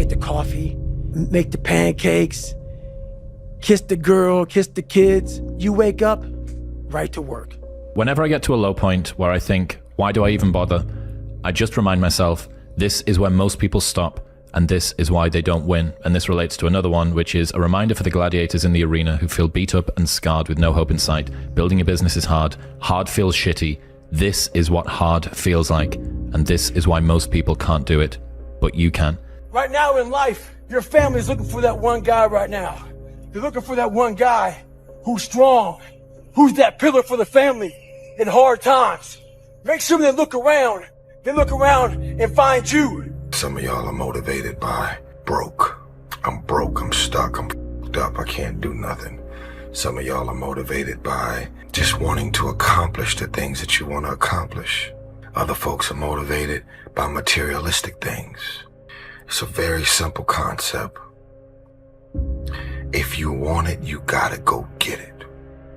get the coffee, make the pancakes, kiss the girl, kiss the kids. You wake up, right to work. Whenever I get to a low point where I think, why do I even bother? I just remind myself, this is where most people stop, and this is why they don't win. And this relates to another one, which is a reminder for the gladiators in the arena who feel beat up and scarred with no hope in sight. Building a business is hard. Hard feels shitty. This is what hard feels like. And this is why most people can't do it, but you can. Right now in life, your family's looking for that one guy right now. They're looking for that one guy who's strong, who's that pillar for the family in hard times. Make sure they look around. They look around and find you. Some of y'all are motivated by broke. I'm broke, I'm stuck, I'm f***ed up, I can't do nothing. Some of y'all are motivated by just wanting to accomplish the things that you want to accomplish. Other folks are motivated by materialistic things. It's a very simple concept. If you want it, you gotta go get it.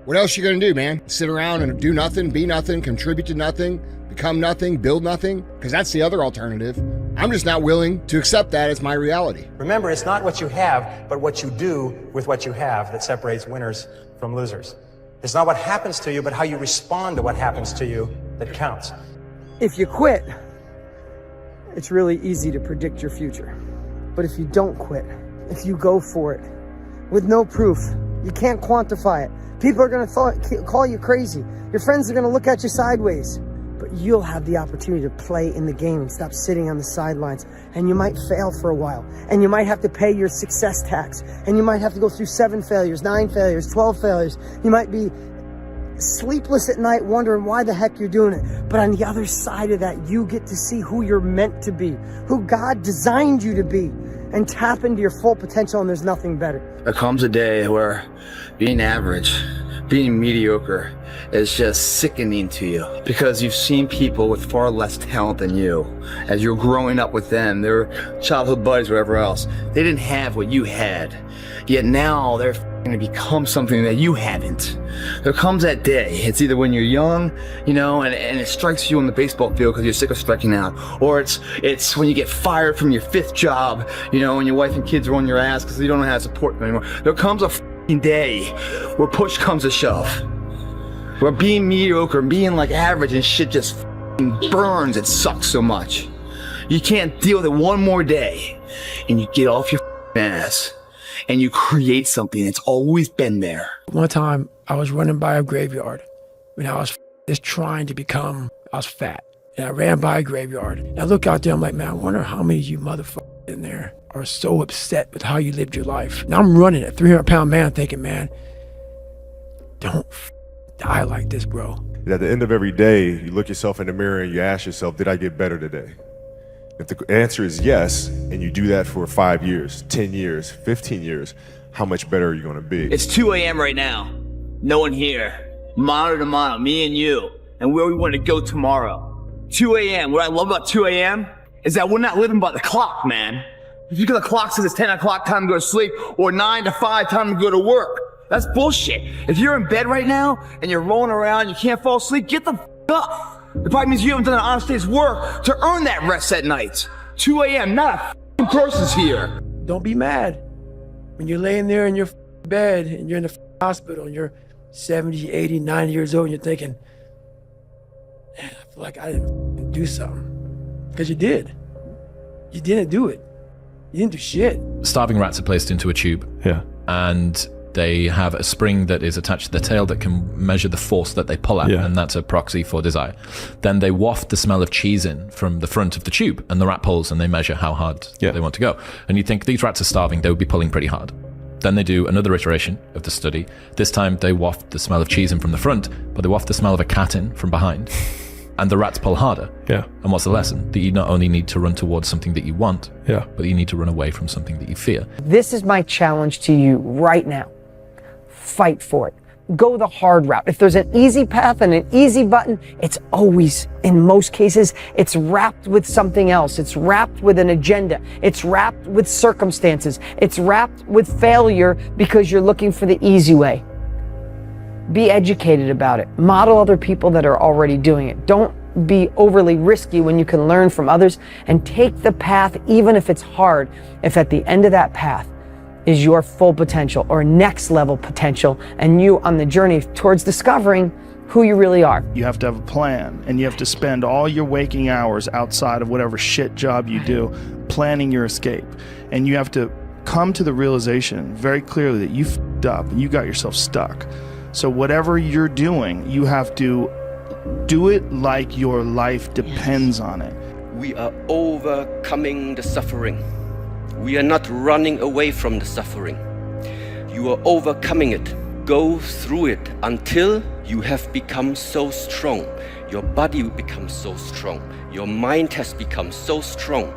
What else you gonna do, man? Sit around and do nothing, be nothing, contribute to nothing, become nothing, build nothing? Because that's the other alternative. I'm just not willing to accept that as my reality. Remember, it's not what you have, but what you do with what you have that separates winners from losers. It's not what happens to you, but how you respond to what happens to you that counts. If you quit, it's really easy to predict your future. But if you don't quit, if you go for it, with no proof, you can't quantify it. People are gonna call you crazy. Your friends are gonna look at you sideways. But you'll have the opportunity to play in the game and stop sitting on the sidelines. And you might fail for a while. And you might have to pay your success tax. And you might have to go through 7 failures, 9 failures, 12 failures. You might be sleepless at night wondering why the heck you're doing it. But on the other side of that, you get to see who you're meant to be, who God designed you to be, and tap into your full potential, and there's nothing better. There comes a day where being average, being mediocre is just sickening to you because you've seen people with far less talent than you. As you're growing up with them, their childhood buddies, whatever else, they didn't have what you had. Yet now they're going to become something that you haven't. There comes that day. It's either when you're young, you know, and it strikes you on the baseball field because you're sick of striking out, or it's when you get fired from your 5th job, you know, and your wife and kids are on your ass because you don't know how to support them anymore. There comes a day where push comes to shove, where being mediocre and being like average and shit just burns and sucks so much. You can't deal with it one more day, and you get off your ass and you create something that's always been there. One time I was running by a graveyard when I was just trying to become, I was fat. And I ran by a graveyard. And I look out there, I'm like, man, I wonder how many of you motherfuckers in there are so upset with how you lived your life. And I'm running a 300-pound man thinking, man, don't die like this, bro. At the end of every day, you look yourself in the mirror and you ask yourself, did I get better today? If the answer is yes, and you do that for 5 years, 10 years, 15 years, how much better are you gonna be? It's 2 a.m. right now. No one here. Monitor to monitor, me and you, and where we want to go tomorrow. 2 a.m. What I love about 2 a.m. is that we're not living by the clock, man. If you get the clock says it's 10 o'clock, time to go to sleep, or 9 to 5, time to go to work. That's bullshit. If you're in bed right now and you're rolling around, you can't fall asleep, get the f up. It probably means you haven't done an honest day's work to earn that rest at night. 2 a.m., not a person's here. Don't be mad when you're laying there in your bed and you're in the hospital and you're 70, 80, 90 years old and you're thinking, man, I feel like I didn't do something. Because you did. You didn't do it. You didn't do shit. Starving rats are placed into a tube. Yeah. And they have a spring that is attached to their tail that can measure the force that they pull at, and that's a proxy for desire. Then they waft the smell of cheese in from the front of the tube, and the rat pulls and they measure how hard they want to go. And you think these rats are starving, they would be pulling pretty hard. Then they do another iteration of the study. This time they waft the smell of cheese in from the front, but they waft the smell of a cat in from behind. And the rats pull harder. Yeah. And what's the lesson? That you not only need to run towards something that you want, but you need to run away from something that you fear. This is my challenge to you right now. Fight for it. Go the hard route. If there's an easy path and an easy button, it's always, in most cases, it's wrapped with something else. It's wrapped with an agenda. It's wrapped with circumstances. It's wrapped with failure because you're looking for the easy way. Be educated about it. Model other people that are already doing it. Don't be overly risky when you can learn from others and take the path, even if it's hard, if at the end of that path is your full potential or next level potential, and you on the journey towards discovering who you really are. You have to have a plan, and you have to spend all your waking hours outside of whatever shit job you do planning your escape. And you have to come to the realization very clearly that you f***ed up and you got yourself stuck. So whatever you're doing, you have to do it like your life depends on it. We are overcoming the suffering. We are not running away from the suffering. You are overcoming it. Go through it until you have become so strong. Your body becomes so strong. Your mind has become so strong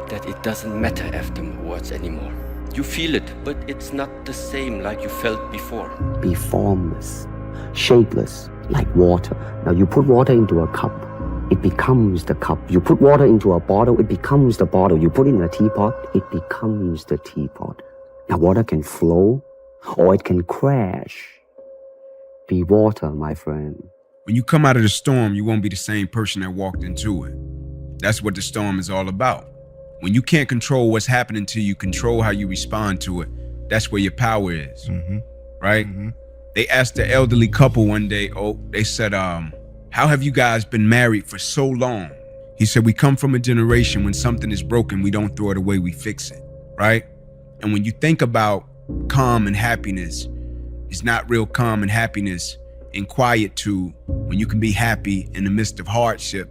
that it doesn't matter afterwards anymore. You feel it, but it's not the same like you felt before. Be formless, shapeless, like water. Now you put water into a cup, it becomes the cup. You put water into a bottle, it becomes the bottle. You put it in a teapot, it becomes the teapot. Now water can flow, or it can crash. Be water, my friend. When you come out of the storm, you won't be the same person that walked into it. That's what the storm is all about. When you can't control what's happening to you, control how you respond to it. That's where your power is, right? They asked the elderly couple one day, they said, how have you guys been married for so long? He said, we come from a generation when something is broken, we don't throw it away, we fix it, right? And when you think about calm and happiness, it's not real calm and happiness in quietude. When you can be happy in the midst of hardship,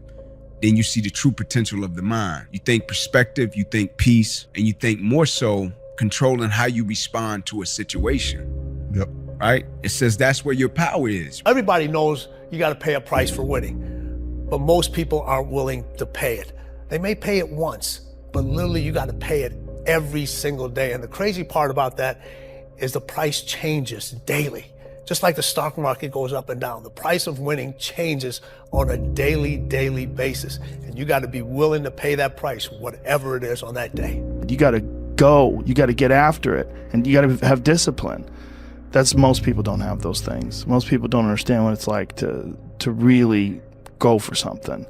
then you see the true potential of the mind. You think perspective, you think peace, and you think more so controlling how you respond to a situation. Yep. Right? It says that's where your power is. Everybody knows you got to pay a price for winning, but most people aren't willing to pay it. They may pay it once, but literally you got to pay it every single day. And the crazy part about that is the price changes daily. Just like the stock market goes up and down, the price of winning changes on a daily basis. And you got to be willing to pay that price, whatever it is on that day. You got to go, you got to get after it, and you got to have discipline. Most people don't have those things. Most people don't understand what it's like to really go for something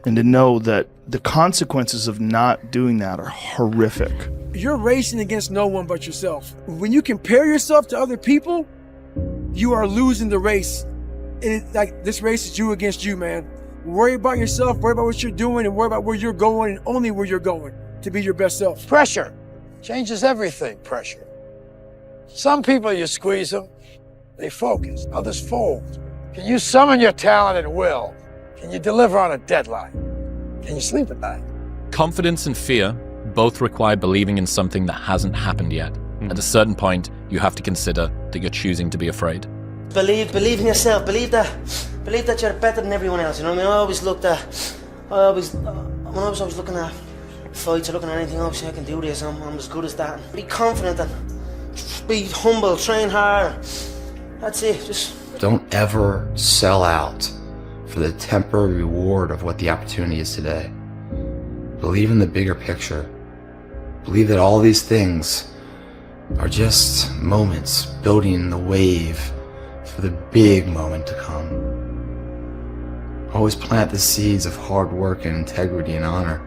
and to know that the consequences of not doing that are horrific. You're racing against no one but yourself. When you compare yourself to other people, you are losing the race. And it's like, this race is you against you, man. Worry about yourself, worry about what you're doing, and worry about where you're going, and only where you're going to be your best self. Pressure changes everything, pressure. Some people, you squeeze them, they focus, others fold. Can you summon your talent at will? Can you deliver on a deadline? Can you sleep at night? Confidence and fear both require believing in something that hasn't happened yet. At a certain point, you have to consider that you're choosing to be afraid. Believe in yourself. Believe that you're better than everyone else. You know what I mean? When I was always looking at fights or looking at anything, obviously I can do this. I'm as good as that. Be confident and be humble. Train hard. That's it. Just don't ever sell out for the temporary reward of what the opportunity is today. Believe in the bigger picture. Believe that all these things are just moments building the wave for the big moment to come. Always plant the seeds of hard work and integrity and honor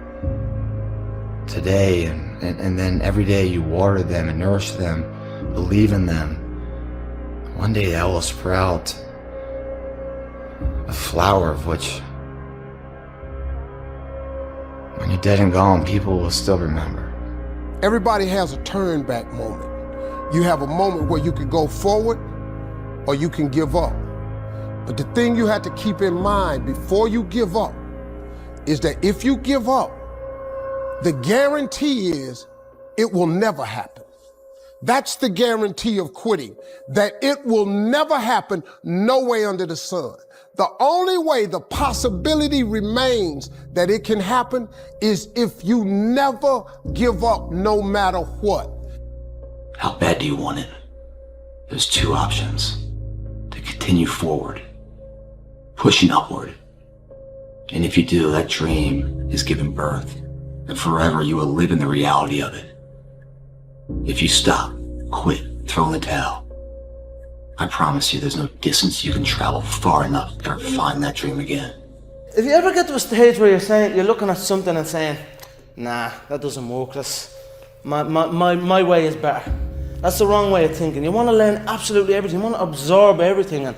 today, and then every day you water them and nourish them, believe in them. One day that will sprout a flower of which, when you're dead and gone, people will still remember. Everybody has a turn back moment. You have a moment where you can go forward or you can give up. But the thing you have to keep in mind before you give up is that if you give up, the guarantee is it will never happen. That's the guarantee of quitting, that it will never happen, no way under the sun. The only way the possibility remains that it can happen is if you never give up, no matter what. How bad do you want it? There's two options. To continue forward, pushing upward. And if you do, that dream is given birth, and forever you will live in the reality of it. If you stop, quit, throw in the towel, I promise you there's no distance you can travel far enough to ever find that dream again. If you ever get to a stage where you're looking at something and saying, nah, that doesn't work, that's, my way is better. That's the wrong way of thinking. You want to learn absolutely everything, you want to absorb everything, and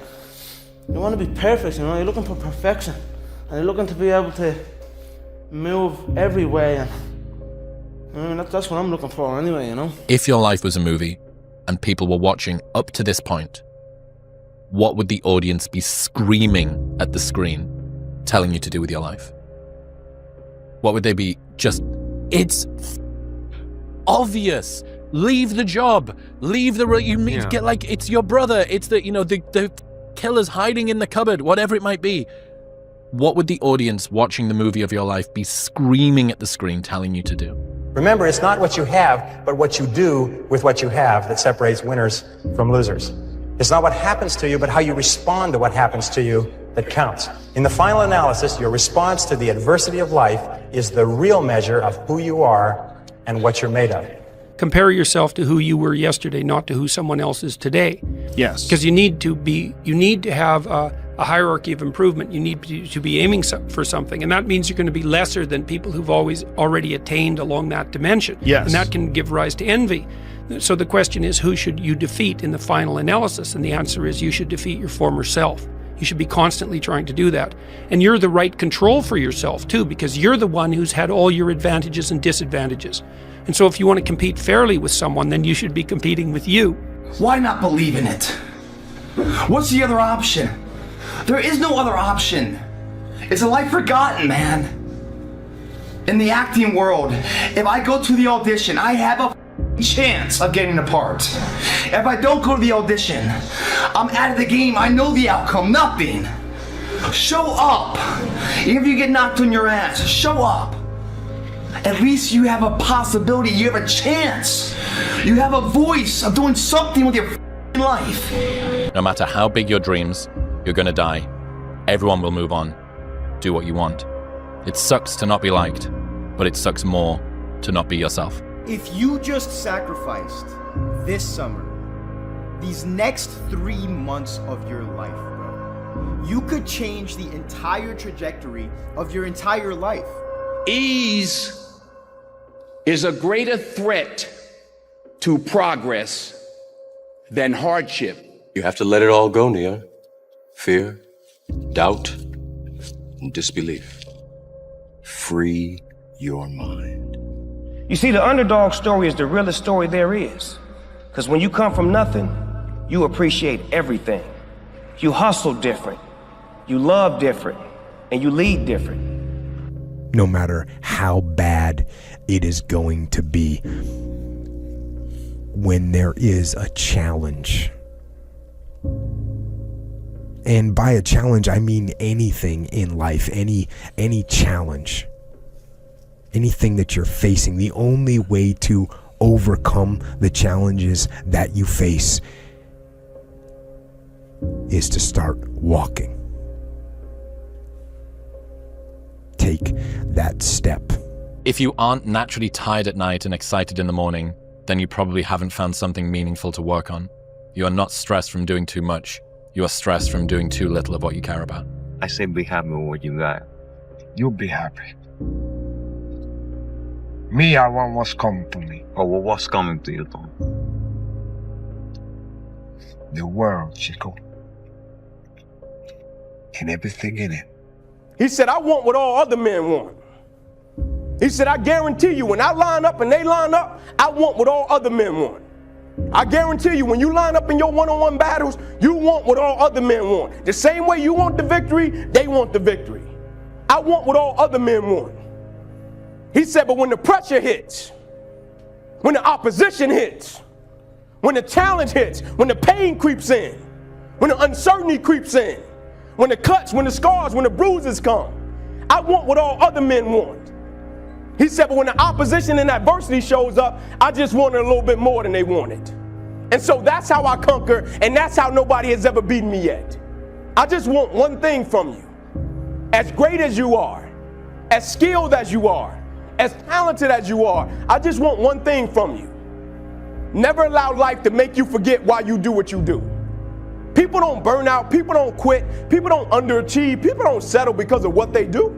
you want to be perfect, you know, you're looking for perfection. And you're looking to be able to move every way, and I mean, that's what I'm looking for anyway, you know. If your life was a movie and people were watching up to this point, what would the audience be screaming at the screen, telling you to do with your life? What would they be just, it's obvious. Leave the job. Leave the, you need to get, like, it's your brother. It's the, you know, the killer's hiding in the cupboard, whatever it might be. What would the audience watching the movie of your life be screaming at the screen, telling you to do? Remember, it's not what you have, but what you do with what you have that separates winners from losers. It's not what happens to you, but how you respond to what happens to you that counts. In the final analysis, your response to the adversity of life is the real measure of who you are and what you're made of. Compare yourself to who you were yesterday, not to who someone else is today. Yes. Because you need to have a hierarchy of improvement. You need to be aiming for something, and that means you're going to be lesser than people who've already attained along that dimension. Yes. And that can give rise to envy. So the question is, who should you defeat in the final analysis? And the answer is, you should defeat your former self. You should be constantly trying to do that. And you're the right control for yourself too, because you're the one who's had all your advantages and disadvantages. And so if you want to compete fairly with someone, then you should be competing with you. Why not believe in it? What's the other option? There is no other option. It's a life forgotten, man. In the acting world, if I go to the audition, I have a chance of getting a part. If I don't go to the audition, I'm out of the game. I know the outcome, nothing. Show up. Even if you get knocked on your ass, show up. At least you have a possibility, you have a chance. You have a voice of doing something with your life. No matter how big your dreams, you're gonna die. Everyone will move on. Do what you want. It sucks to not be liked, but it sucks more to not be yourself. If you just sacrificed this summer, these next 3 months of your life, bro, you could change the entire trajectory of your entire life. Ease is a greater threat to progress than hardship. You have to let it all go, Neo. Fear, doubt, and disbelief. Free your mind. You see, the underdog story is the realest story there is. Because when you come from nothing, you appreciate everything. You hustle different, you love different, and you lead different. No matter how bad it is going to be, when there is a challenge, and by a challenge I mean anything in life, any challenge, anything that you're facing, the only way to overcome the challenges that you face is to start walking. Take that step. If you aren't naturally tired at night and excited in the morning, then you probably haven't found something meaningful to work on. You are not stressed from doing too much. You are stressed from doing too little of what you care about. I say be happy with what you got. You'll be happy. Me, I want what's coming to me. Oh, well, what's coming to you, Tom? The world, Chico. And everything in it. He said, I want what all other men want. He said, I guarantee you, when I line up and they line up, I want what all other men want. I guarantee you, when you line up in your one-on-one battles, you want what all other men want. The same way you want the victory, they want the victory. I want what all other men want. He said, but when the pressure hits, when the opposition hits, when the challenge hits, when the pain creeps in, when the uncertainty creeps in, when the cuts, when the scars, when the bruises come, I want what all other men want. He said, but when the opposition and adversity shows up, I just want it a little bit more than they wanted. And so that's how I conquer, and that's how nobody has ever beaten me yet. I just want one thing from you. As great as you are, as skilled as you are, as talented as you are, I just want one thing from you. Never allow life to make you forget why you do what you do. People don't burn out, people don't quit, people don't underachieve, people don't settle because of what they do.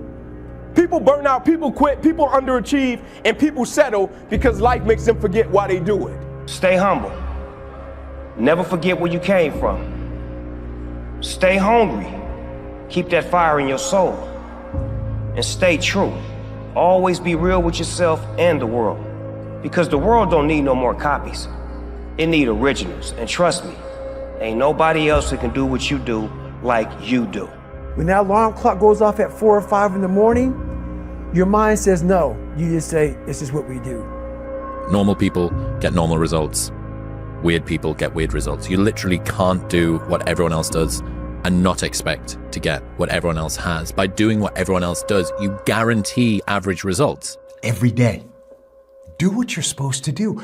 People burn out, people quit, people underachieve, and people settle because life makes them forget why they do it. Stay humble. Never forget where you came from. Stay hungry. Keep that fire in your soul. And stay true. Always be real with yourself and the world. Because the world don't need no more copies. It need originals. And trust me, ain't nobody else that can do what you do like you do. When that alarm clock goes off at 4 or 5 in the morning, your mind says no. You just say, this is what we do. Normal people get normal results. Weird people get weird results. You literally can't do what everyone else does and not expect to get what everyone else has. By doing what everyone else does, you guarantee average results. Every day. Do what you're supposed to do.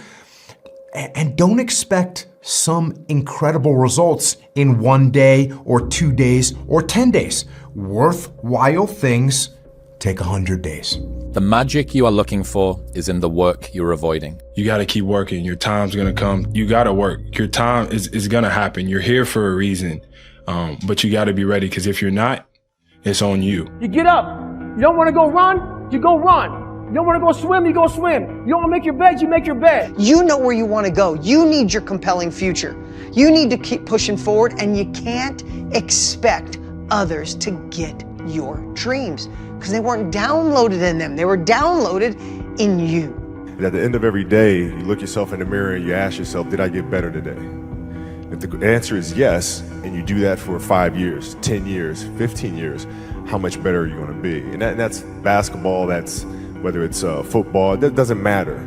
And don't expect some incredible results in 1 day or 2 days or 10 days. Worthwhile things take 100 days. The magic you are looking for is in the work you're avoiding. You got to keep working. Your time's going to come. You got to work. Your time is going to happen. You're here for a reason. But you got to be ready, because if you're not, it's on you. You get up. You don't want to go run, you go run. You don't want to go swim, you go swim. You don't want to make your bed, you make your bed. You know where you want to go. You need your compelling future. You need to keep pushing forward, and you can't expect others to get your dreams because they weren't downloaded in them. They were downloaded in you. And at the end of every day, you look yourself in the mirror and you ask yourself, did I get better today? If the answer is yes, and you do that for 5 years, 10 years, 15 years, how much better are you going to be? And that's basketball, that's whether it's football, that doesn't matter.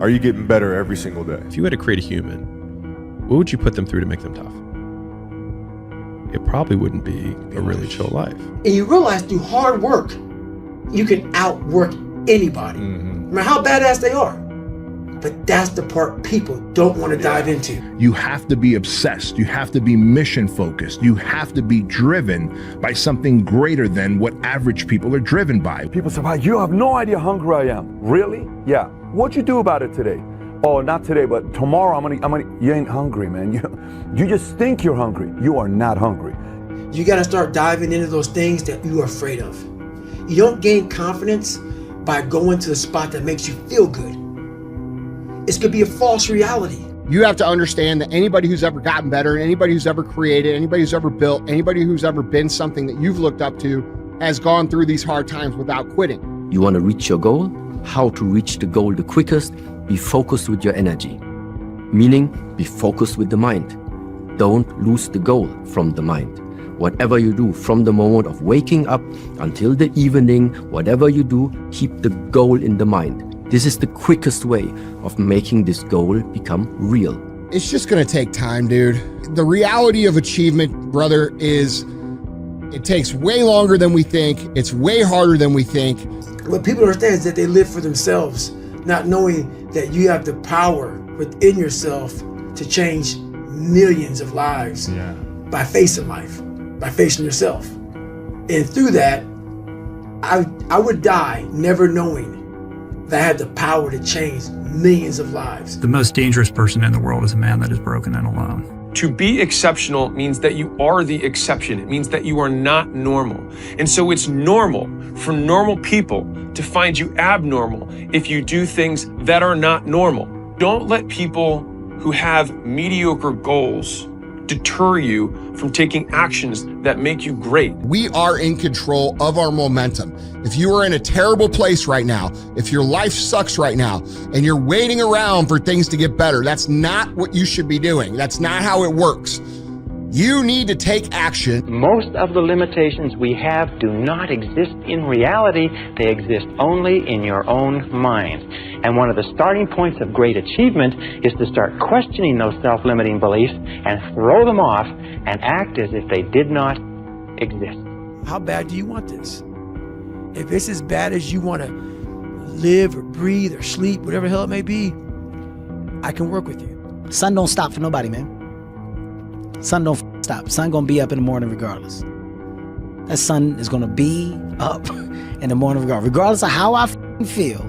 Are you getting better every single day? If you had to create a human, what would you put them through to make them tough? It probably wouldn't be a really chill life. And you realize through hard work, you can outwork anybody, no matter how badass they are. But that's the part people don't want to dive into. You have to be obsessed. You have to be mission focused. You have to be driven by something greater than what average people are driven by. People say, wow, you have no idea how hungry I am. Really? Yeah. What'd you do about it today? Oh, not today, but tomorrow I'm gonna, you ain't hungry, man. You just think you're hungry. You are not hungry. You got to start diving into those things that you are afraid of. You don't gain confidence by going to the spot that makes you feel good. It's going to be a false reality. You have to understand that anybody who's ever gotten better, anybody who's ever created, anybody who's ever built, anybody who's ever been something that you've looked up to has gone through these hard times without quitting. You want to reach your goal? How to reach the goal the quickest? Be focused with your energy. Meaning, be focused with the mind. Don't lose the goal from the mind. Whatever you do, from the moment of waking up until the evening, whatever you do, keep the goal in the mind. This is the quickest way of making this goal become real. It's just going to take time, dude. The reality of achievement, brother, is it takes way longer than we think. It's way harder than we think. What people understand is that they live for themselves, not knowing that you have the power within yourself to change millions of lives by facing life, by facing yourself. And through that, I would die never knowing that had the power to change millions of lives. The most dangerous person in the world is a man that is broken and alone. To be exceptional means that you are the exception. It means that you are not normal. And so it's normal for normal people to find you abnormal if you do things that are not normal. Don't let people who have mediocre goals deter you from taking actions that make you great. We are in control of our momentum. If you are in a terrible place right now, if your life sucks right now, and you're waiting around for things to get better, that's not what you should be doing. That's not how it works. You need to take action. Most of the limitations we have do not exist in reality. They exist only in your own mind. And one of the starting points of great achievement is to start questioning those self-limiting beliefs and throw them off and act as if they did not exist. How bad do you want this? If it's as bad as you want to live or breathe or sleep, whatever the hell it may be, I can work with you. Sun don't stop for nobody, man. Sun don't stop. Sun gonna be up in the morning regardless. That sun is gonna be up in the morning regardless of how I feel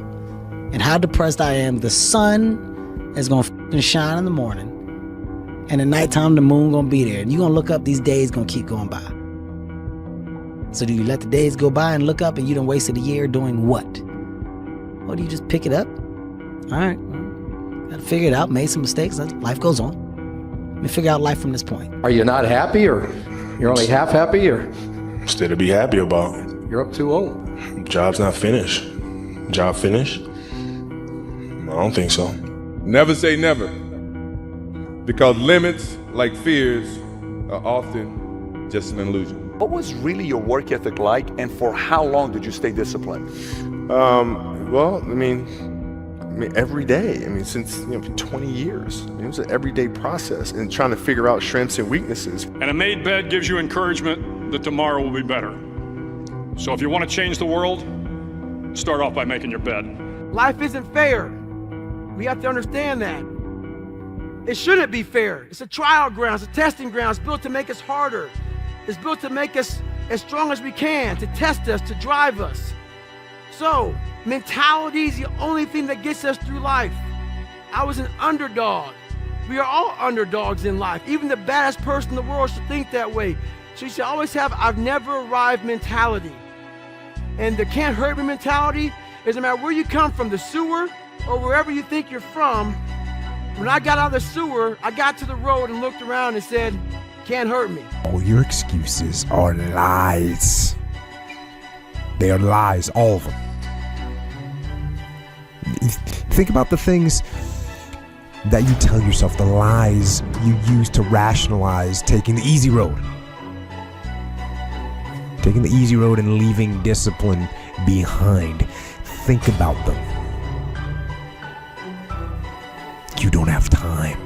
and how depressed I am. The sun is gonna shine in the morning, And at nighttime, the moon gonna be there. And you're gonna look up, these days gonna keep going by. So do you let the days go by and look up and you done wasted a year doing what? Or do you just pick it up? All right, gotta figure it out, made some mistakes, life goes on. Let me figure out life from this point. Are you not happy, or you're only half happy, or? Still to be happy about. You're up too old. Job's not finished. Job finished? I don't think so. Never say never, because limits, like fears, are often just an illusion. What was really your work ethic like, and for how long did you stay disciplined? Well, I mean, every day. I mean, since 20 years. It was an everyday process and trying to figure out strengths and weaknesses. And a made bed gives you encouragement that tomorrow will be better. So if you want to change the world, start off by making your bed. Life isn't fair. We have to understand that. It shouldn't be fair. It's a trial ground, it's a testing ground. It's built to make us harder. It's built to make us as strong as we can, to test us, to drive us. So, mentality is the only thing that gets us through life. I was an underdog. We are all underdogs in life. Even the baddest person in the world should think that way. So you should always have I've never arrived mentality. And the can't hurt me mentality is no matter where you come from, the sewer or wherever you think you're from. When I got out of the sewer, I got to the road and looked around and said, can't hurt me. All your excuses are lies. They are lies, all of them. Think about the things that you tell yourself, the lies you use to rationalize taking the easy road. Taking the easy road and leaving discipline behind. Think about them. You don't have time.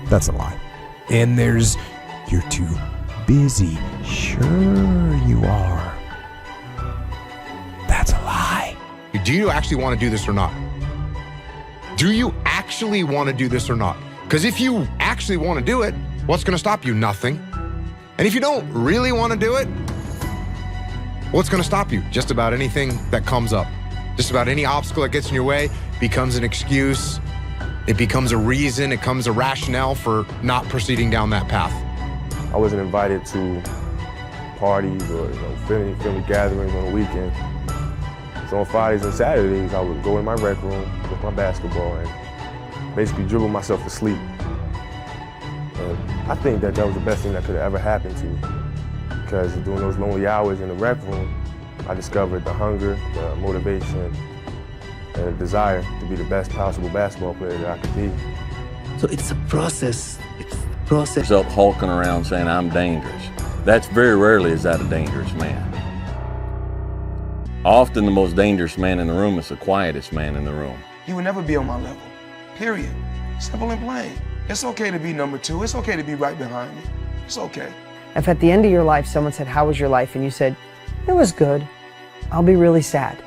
That's a lie. And there's, you're too busy. Sure you are. That's a lie. Do you actually want to do this or not? Do you actually want to do this or not? Because if you actually want to do it, what's going to stop you? Nothing. And if you don't really want to do it, what's going to stop you? Just about anything that comes up. Just about any obstacle that gets in your way becomes an excuse. It becomes a reason. It becomes a rationale for not proceeding down that path. I wasn't invited to parties or family gatherings on the weekend. So on Fridays and Saturdays, I would go in my rec room with my basketball and basically dribble myself to sleep. And I think that was the best thing that could have ever happened to me, because during those lonely hours in the rec room, I discovered the hunger, the motivation, and the desire to be the best possible basketball player that I could be. So it's a process. It's the process. Up hulking around saying I'm dangerous. That's very rarely is that a dangerous man. Often the most dangerous man in the room is the quietest man in the room. You will never be on my level, period. Simple and plain. It's okay to be number two. It's okay to be right behind me. It's okay. If at the end of your life someone said, how was your life? And you said, it was good, I'll be really sad.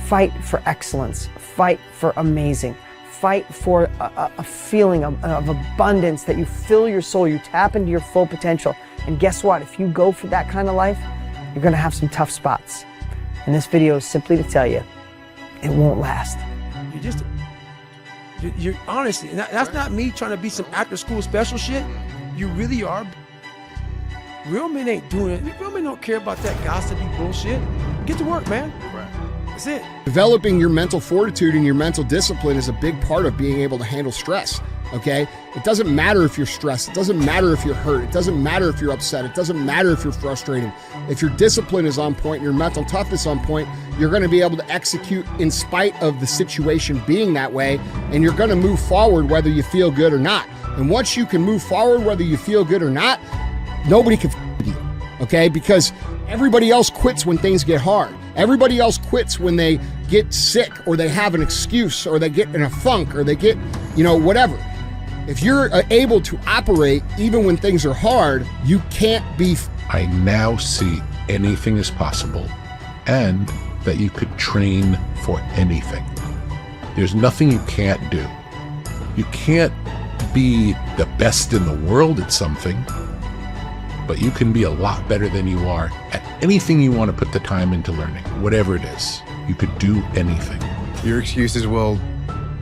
Fight for excellence. Fight for amazing. Fight for a feeling of abundance, that you fill your soul, you tap into your full potential. And guess what? If you go for that kind of life, you're gonna have some tough spots. And this video is simply to tell you, it won't last. You're honestly, that's not me trying to be some after school special shit. You really are. Real men ain't doing it. Real men don't care about that gossipy bullshit. Get to work, man. That's it. Developing your mental fortitude and your mental discipline is a big part of being able to handle stress, okay? It doesn't matter if you're stressed. It doesn't matter if you're hurt. It doesn't matter if you're upset. It doesn't matter if you're frustrated. If your discipline is on point, your mental toughness on point, you're going to be able to execute in spite of the situation being that way, and you're going to move forward whether you feel good or not. And once you can move forward whether you feel good or not, nobody can f*** you, okay? Because everybody else quits when things get hard. Everybody else quits when they get sick, or they have an excuse, or they get in a funk, or they get, whatever. If you're able to operate even when things are hard, you can't be. I now see anything is possible, and that you could train for anything. There's nothing you can't do. You can't be the best in the world at something, but you can be a lot better than you are at anything you want to put the time into learning, whatever it is. You could do anything. Your excuses will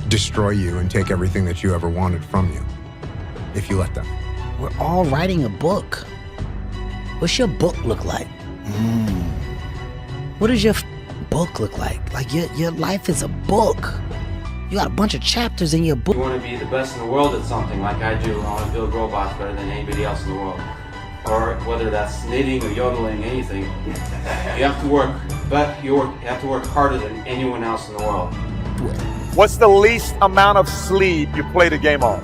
destroy you and take everything that you ever wanted from you. if you let them. We're all writing a book. What's your book look like? What does your book look like? Like your life is a book. You got a bunch of chapters in your book. You want to be the best in the world at something like I do. I want to build robots better than anybody else in the world. Or whether that's knitting or yodeling, anything. You have to work, but you have to work harder than anyone else in the world. What's the least amount of sleep you played a game on?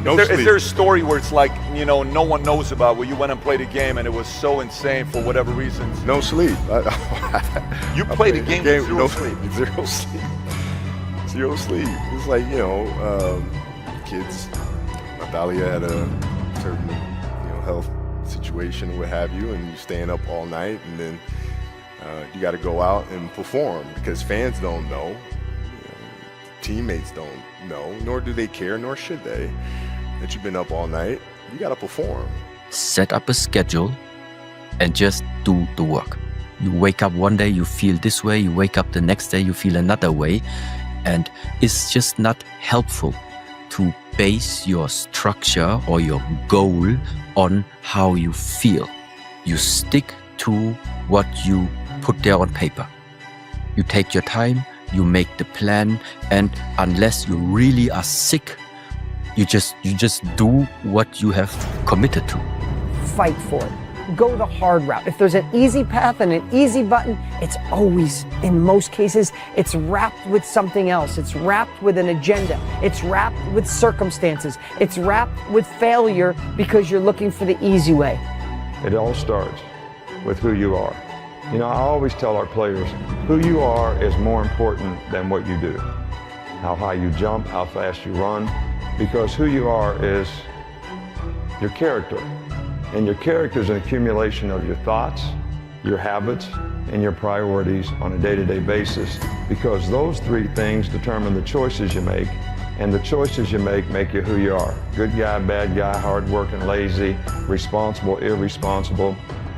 Is there a story where it's like, you know, no one knows about, where you went and played a game and it was so insane for whatever reasons? No sleep. You played a game with zero sleep. Zero sleep. Zero sleep. It's like, you know, kids, Natalia had a certain, health situation or what have you, and you're staying up all night, and then you got to go out and perform because fans don't know, teammates don't know, nor do they care, nor should they, that you've been up all night. You got to perform. Set up a schedule and just do the work. You wake up one day, you feel this way, you wake up the next day, you feel another way, and it's just not helpful to base your structure or your goal on how you feel. You stick to what you put there on paper. You take your time, you make the plan, and unless you really are sick, you just do what you have committed to. Fight for it. Go the hard route. If there's an easy path and an easy button, it's always, in most cases, it's wrapped with something else. It's wrapped with an agenda. It's wrapped with circumstances. It's wrapped with failure because you're looking for the easy way. It all starts with who you are. You know, I always tell our players, who you are is more important than what you do. How high you jump, how fast you run, because who you are is your character. And your character is an accumulation of your thoughts, your habits, and your priorities on a day-to-day basis, because those three things determine the choices you make, and the choices you make you who you are. Good guy, bad guy, hardworking, lazy, responsible, irresponsible.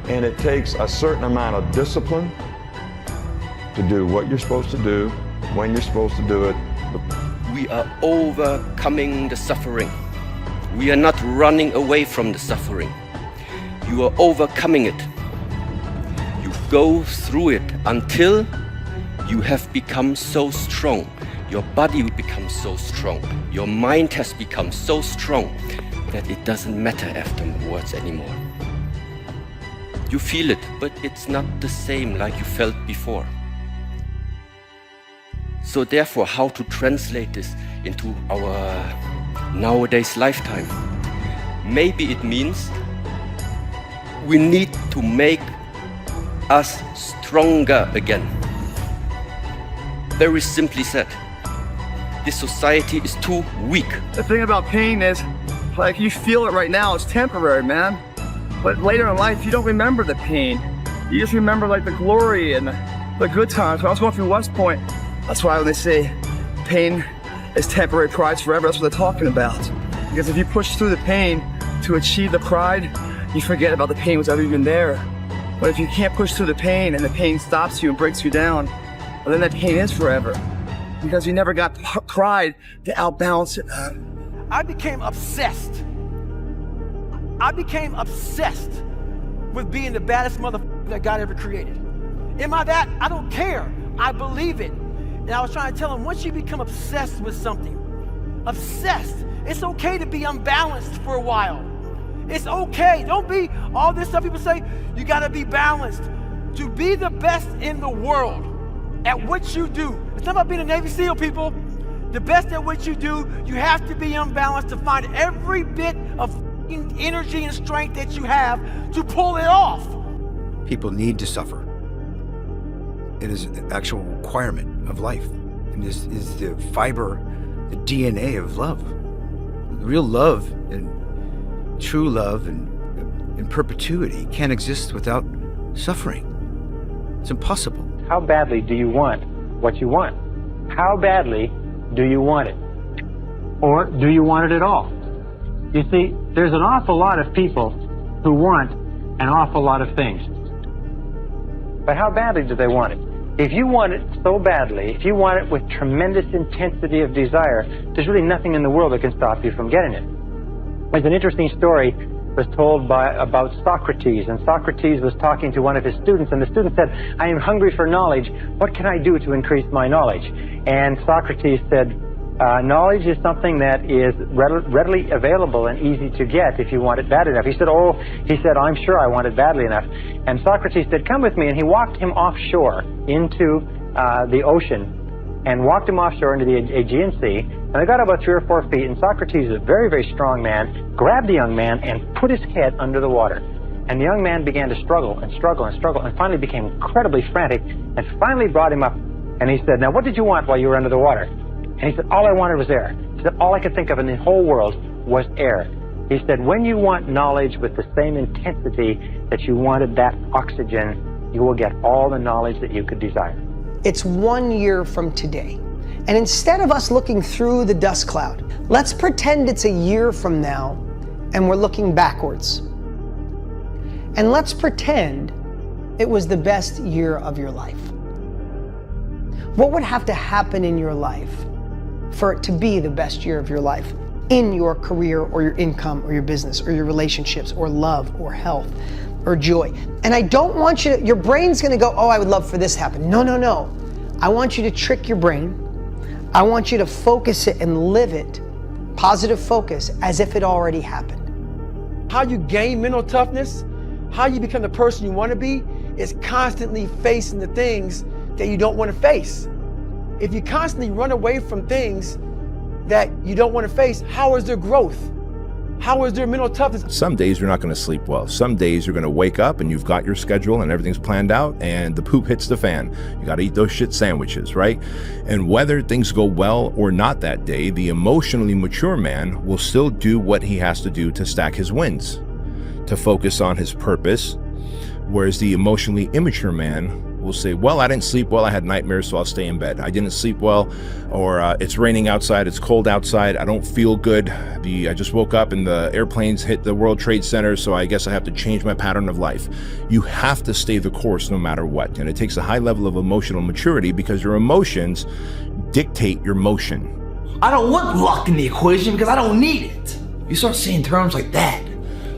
And it takes a certain amount of discipline to do what you're supposed to do, when you're supposed to do it. We are overcoming the suffering. We are not running away from the suffering. You are overcoming it. You go through it until you have become so strong. Your body becomes so strong. Your mind has become so strong that it doesn't matter afterwards anymore. You feel it, but it's not the same like you felt before. So therefore, how to translate this into our nowadays lifetime? Maybe it means we need to make us stronger again. Very simply said, this society is too weak. The thing about pain is, like, you feel it right now, it's temporary, man. But later in life, you don't remember the pain. You just remember like the glory and the good times. When I was going through West Point, that's why when they say pain is temporary, pride's forever, that's what they're talking about. Because if you push through the pain to achieve the pride, you forget about the pain was ever even there. But if you can't push through the pain and the pain stops you and breaks you down, well, then that pain is forever. Because you never got pride to outbalance it. I became obsessed. I became obsessed with being the baddest motherfucker that God ever created. Am I that? I don't care. I believe it. And I was trying to tell him, once you become obsessed with something, obsessed, it's okay to be unbalanced for a while. It's okay. Don't be all this stuff people say, you gotta be balanced. To be the best in the world at what you do. It's not about being a Navy SEAL, people. The best at what you do, you have to be unbalanced to find every bit of energy and strength that you have to pull it off. People need to suffer. It is an actual requirement of life. And this is the fiber, the DNA of love. Real love and true love and in perpetuity can't exist without suffering. It's impossible. How badly do you want what you want? How badly do you want it? Or do you want it at all? You see, there's an awful lot of people who want an awful lot of things. But how badly do they want it? If you want it so badly, if you want it with tremendous intensity of desire, there's really nothing in the world that can stop you from getting it. There's an interesting story was told about Socrates, and Socrates was talking to one of his students, and the student said, I am hungry for knowledge. What can I do to increase my knowledge? And Socrates said, knowledge is something that is readily available and easy to get if you want it bad enough. He said, I'm sure I want it badly enough. And Socrates said, come with me, and he walked him offshore into the ocean, and walked him offshore into the Aegean Sea. And they got about 3 or 4 feet, and Socrates, a very, very strong man, grabbed the young man and put his head under the water. And the young man began to struggle and struggle and struggle, and finally became incredibly frantic, and finally brought him up. And he said, now what did you want while you were under the water? And he said, all I wanted was air. He said, all I could think of in the whole world was air. He said, when you want knowledge with the same intensity that you wanted that oxygen, you will get all the knowledge that you could desire. It's 1 year from today. And instead of us looking through the dust cloud, let's pretend it's a year from now and we're looking backwards. And let's pretend it was the best year of your life. What would have to happen in your life for it to be the best year of your life? In your career or your income or your business or your relationships or love or health or joy. And I don't want you to, your brain's gonna go, oh, I would love for this to happen. No, no, no. I want you to trick your brain. I want you to focus it and live it, positive focus, as if it already happened. How you gain mental toughness, how you become the person you want to be, is constantly facing the things that you don't want to face. If you constantly run away from things that you don't want to face, how is there growth? How is there mental toughness? Some days you're not going to sleep well. Some days you're going to wake up and you've got your schedule and everything's planned out and the poop hits the fan. You got to eat those shit sandwiches, right? And whether things go well or not that day, the emotionally mature man will still do what he has to do to stack his wins, to focus on his purpose, whereas the emotionally immature man will say, well, I didn't sleep well, I had nightmares, so I'll stay in bed. I didn't sleep well, or it's raining outside, it's cold outside, I don't feel good. I just woke up and the airplanes hit the World Trade Center, so I guess I have to change my pattern of life. You have to stay the course no matter what, and it takes a high level of emotional maturity because your emotions dictate your motion. I don't want luck in the equation because I don't need it. You start saying terms like that,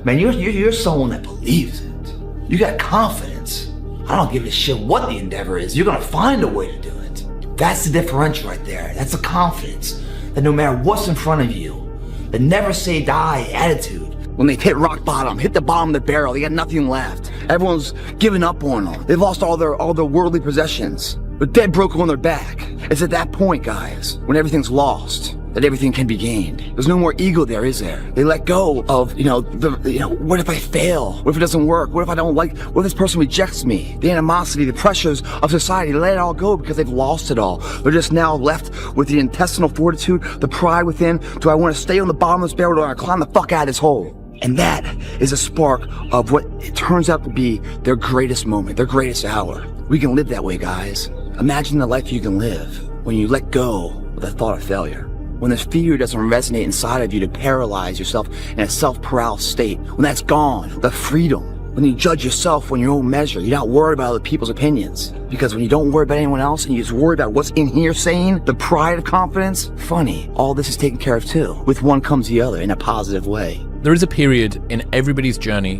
man, you're someone that believes it. You got confidence. I don't give a shit what the endeavor is. You're gonna find a way to do it. That's the differential right there. That's the confidence that no matter what's in front of you, the never say die attitude. When they hit rock bottom, hit the bottom of the barrel, they got nothing left. Everyone's giving up on them. They've lost all their worldly possessions. They're dead broke on their back. It's at that point, guys, when everything's lost, that everything can be gained. There's no more ego there, is there? They let go of, what if I fail? What if it doesn't work? What if I don't like, what if this person rejects me? The animosity, the pressures of society, they let it all go because they've lost it all. They're just now left with the intestinal fortitude, the pride within. Do I want to stay on the bottom of this barrel or do I want to climb the fuck out of this hole? And that is a spark of what it turns out to be their greatest moment, their greatest hour. We can live that way, guys. Imagine the life you can live when you let go of the thought of failure. When the fear doesn't resonate inside of you to paralyze yourself in a self-paralysis state. When that's gone, the freedom. When you judge yourself on your own measure, you're not worried about other people's opinions. Because when you don't worry about anyone else and you just worry about what's in here saying, the pride of confidence, funny, all this is taken care of too. With one comes the other in a positive way. There is a period in everybody's journey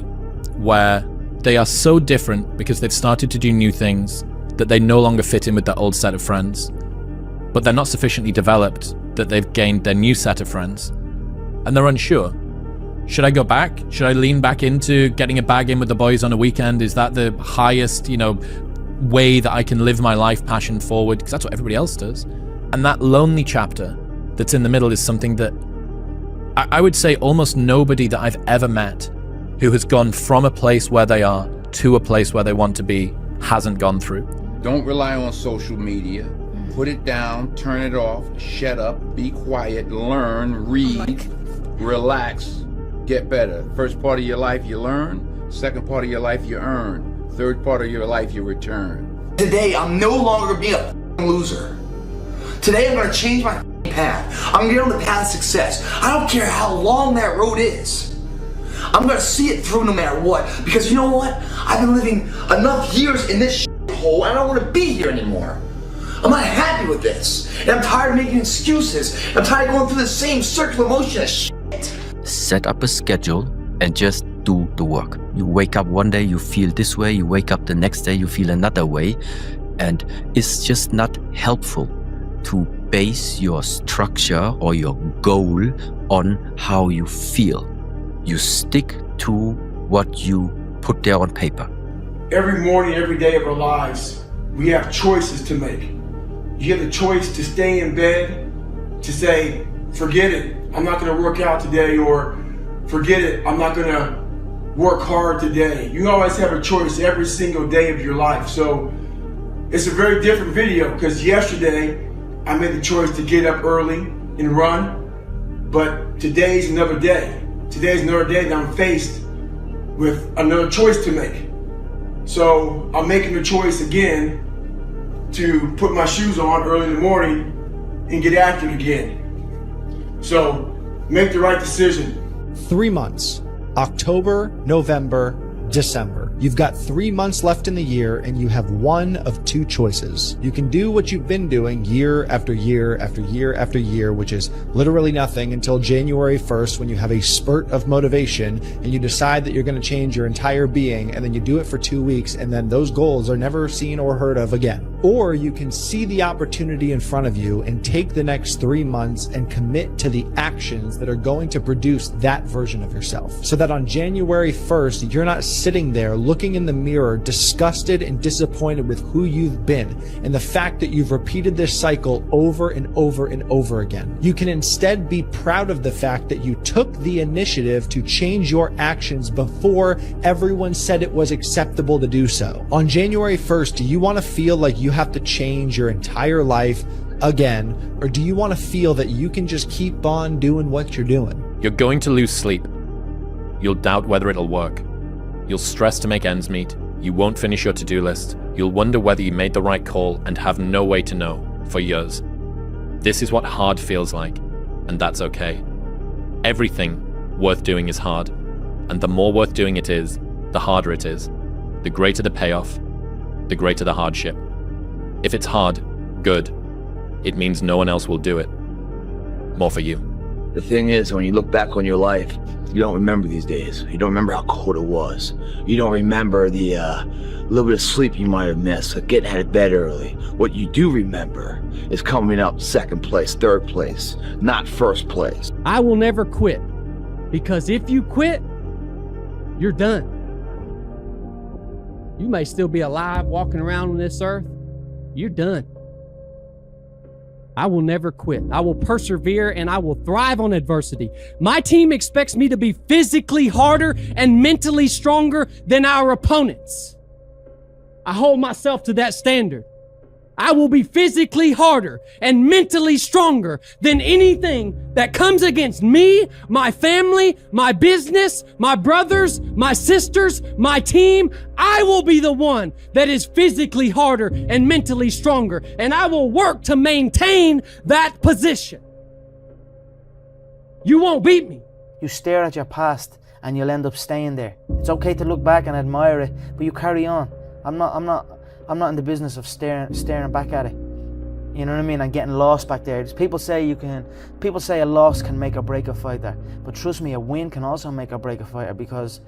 where they are so different because they've started to do new things that they no longer fit in with their old set of friends. But they're not sufficiently developed that they've gained their new set of friends. And they're unsure. Should I go back? Should I lean back into getting a bag in with the boys on a weekend? Is that the highest, way that I can live my life passion forward? Because that's what everybody else does. And that lonely chapter that's in the middle is something that I would say almost nobody that I've ever met who has gone from a place where they are to a place where they want to be hasn't gone through. Don't rely on social media. Put it down, turn it off, shut up, be quiet, learn, read, relax, get better. First part of your life you learn, second part of your life you earn, third part of your life you return. Today, I'm no longer being a loser. Today, I'm gonna change my path. I'm gonna get on the path of success. I don't care how long that road is. I'm gonna see it through no matter what, because you know what? I've been living enough years in this hole, and I don't wanna be here anymore. I'm not happy with this, and I'm tired of making excuses. I'm tired of going through the same circular motion of shit. set up a schedule and just do the work. You wake up one day, you feel this way, you wake up the next day, you feel another way. And it's just not helpful to base your structure or your goal on how you feel. You stick to what you put there on paper. Every morning, every day of our lives, we have choices to make. You have the choice to stay in bed, to say, forget it, I'm not gonna work out today, or forget it, I'm not gonna work hard today. You always have a choice every single day of your life. So it's a very different video, because yesterday I made the choice to get up early and run, but today's another day. Today's another day that I'm faced with another choice to make. So I'm making the choice again to put my shoes on early in the morning and get active again. So make the right decision. 3 months, October, November, December. You've got 3 months left in the year and you have one of two choices. You can do what you've been doing year after year after year after year, which is literally nothing until January 1st when you have a spurt of motivation and you decide that you're going to change your entire being, and then you do it for 2 weeks and then those goals are never seen or heard of again. Or you can see the opportunity in front of you and take the next 3 months and commit to the actions that are going to produce that version of yourself. So that on January 1st, you're not sitting there looking in the mirror, disgusted and disappointed with who you've been and the fact that you've repeated this cycle over and over and over again. You can instead be proud of the fact that you took the initiative to change your actions before everyone said it was acceptable to do so. On January 1st, do you want to feel like you have to change your entire life again, or do you want to feel that you can just keep on doing what you're doing? You're going to lose sleep. You'll doubt whether it'll work. You'll stress to make ends meet. You won't finish your to-do list. You'll wonder whether you made the right call and have no way to know for years. This is what hard feels like, and that's okay. Everything worth doing is hard, and the more worth doing it is, the harder it is. The greater the payoff, the greater the hardship. If it's hard, good. It means no one else will do it. More for you. The thing is, when you look back on your life, you don't remember these days. You don't remember how cold it was. You don't remember the little bit of sleep you might have missed, like getting out of bed early. What you do remember is coming up second place, third place, not first place. I will never quit, because if you quit, you're done. You may still be alive walking around on this earth. You're done. I will never quit. I will persevere and I will thrive on adversity. My team expects me to be physically harder and mentally stronger than our opponents. I hold myself to that standard. I will be physically harder and mentally stronger than anything that comes against me, my family, my business, my brothers, my sisters, my team. I will be the one that is physically harder and mentally stronger, and I will work to maintain that position. You won't beat me. You stare at your past and you'll end up staying there. It's okay to look back and admire it, but you carry on. I'm not in the business of staring back at it. You know what I mean? And getting lost back there. People say a loss can make or break a fighter, but trust me, a win can also make or break a fighter, because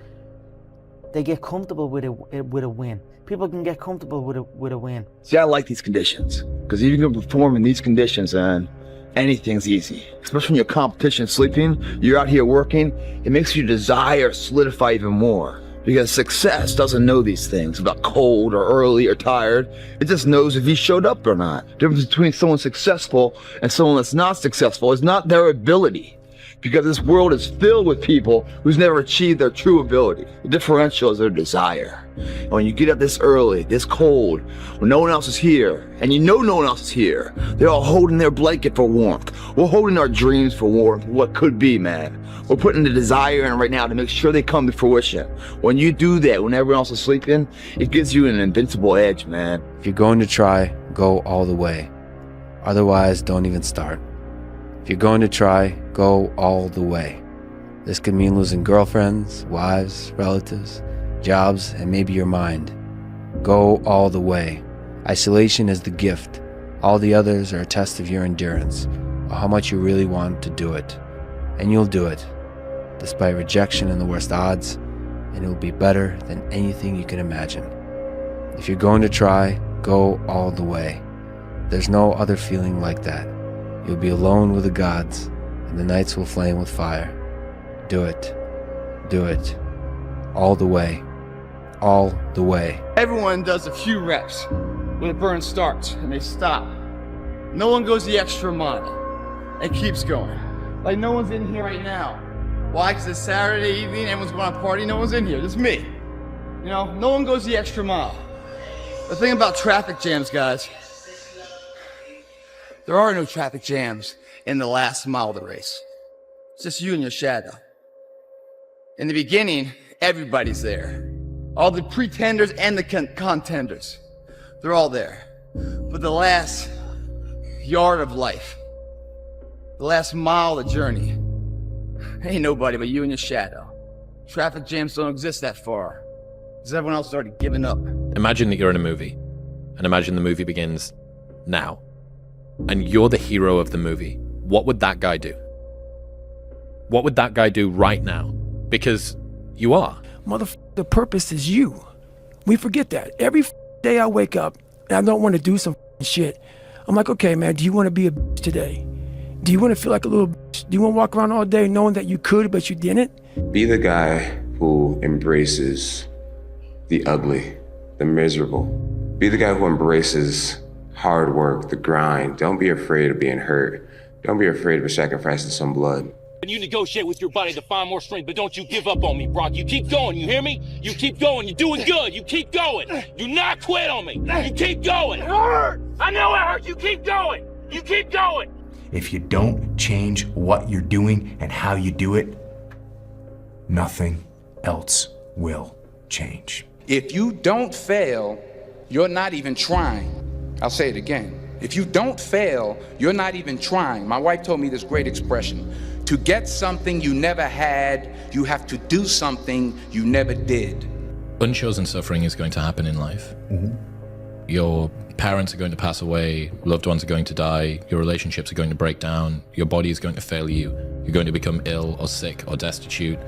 they get comfortable with a win. People can get comfortable with a win. See, I like these conditions, because if you can perform in these conditions, then anything's easy. Especially when you're competition sleeping, you're out here working, it makes you desire solidify even more. Because success doesn't know these things about cold or early or tired. It just knows if you showed up or not. The difference between someone successful and someone that's not successful is not their ability. Because this world is filled with people who's never achieved their true ability. The differential is their desire. And when you get up this early, this cold, when no one else is here, and you know no one else is here, they're all holding their blanket for warmth. We're holding our dreams for warmth, what could be, man. We're putting the desire in right now to make sure they come to fruition. When you do that, when everyone else is sleeping, it gives you an invincible edge, man. If you're going to try, go all the way. Otherwise, don't even start. If you're going to try, go all the way. This could mean losing girlfriends, wives, relatives, jobs, and maybe your mind. Go all the way. Isolation is the gift. All the others are a test of your endurance, or how much you really want to do it. And you'll do it. despite rejection and the worst odds, and it will be better than anything you can imagine. If you're going to try, go all the way. There's no other feeling like that. You'll be alone with the gods, and the nights will flame with fire. Do it. Do it. All the way. All the way. Everyone does a few reps when the burn starts and they stop. No one goes the extra mile and keeps going. Like no one's in here right now. Why? Because it's Saturday evening, everyone's going to party, no one's in here, just me. You know, no one goes the extra mile. The thing about traffic jams, guys, there are no traffic jams in the last mile of the race. It's just you and your shadow. In the beginning, everybody's there. All the pretenders and the contenders. They're all there. But the last yard of life, the last mile of the journey, ain't nobody but you and your shadow. Traffic jams don't exist that far, because everyone else has already given up. Imagine that you're in a movie, and imagine the movie begins now, and you're the hero of the movie. What would that guy do? What would that guy do right now? Because you are. The purpose is you. We forget that. Every day I wake up and I don't want to do some shit. I'm like, okay, man, do you want to be a bitch today? Do you want to feel like a little bitch? Do you want to walk around all day knowing that you could, but you didn't? Be the guy who embraces the ugly, the miserable. Be the guy who embraces hard work, the grind. Don't be afraid of being hurt. Don't be afraid of sacrificing some blood. And you negotiate with your body to find more strength, but don't you give up on me, Brock. You keep going, you hear me? You keep going, you're doing good, you keep going. Do not quit on me, you keep going. It hurts! I know it hurts, you keep going, you keep going. If you don't change what you're doing and how you do it, nothing else will change. If you don't fail, you're not even trying. I'll say it again. If you don't fail, you're not even trying. My wife told me this great expression. To get something you never had, you have to do something you never did. Unchosen suffering is going to happen in life. Your parents are going to pass away, loved ones are going to die, your relationships are going to break down, your body is going to fail you, you're going to become ill or sick or destitute.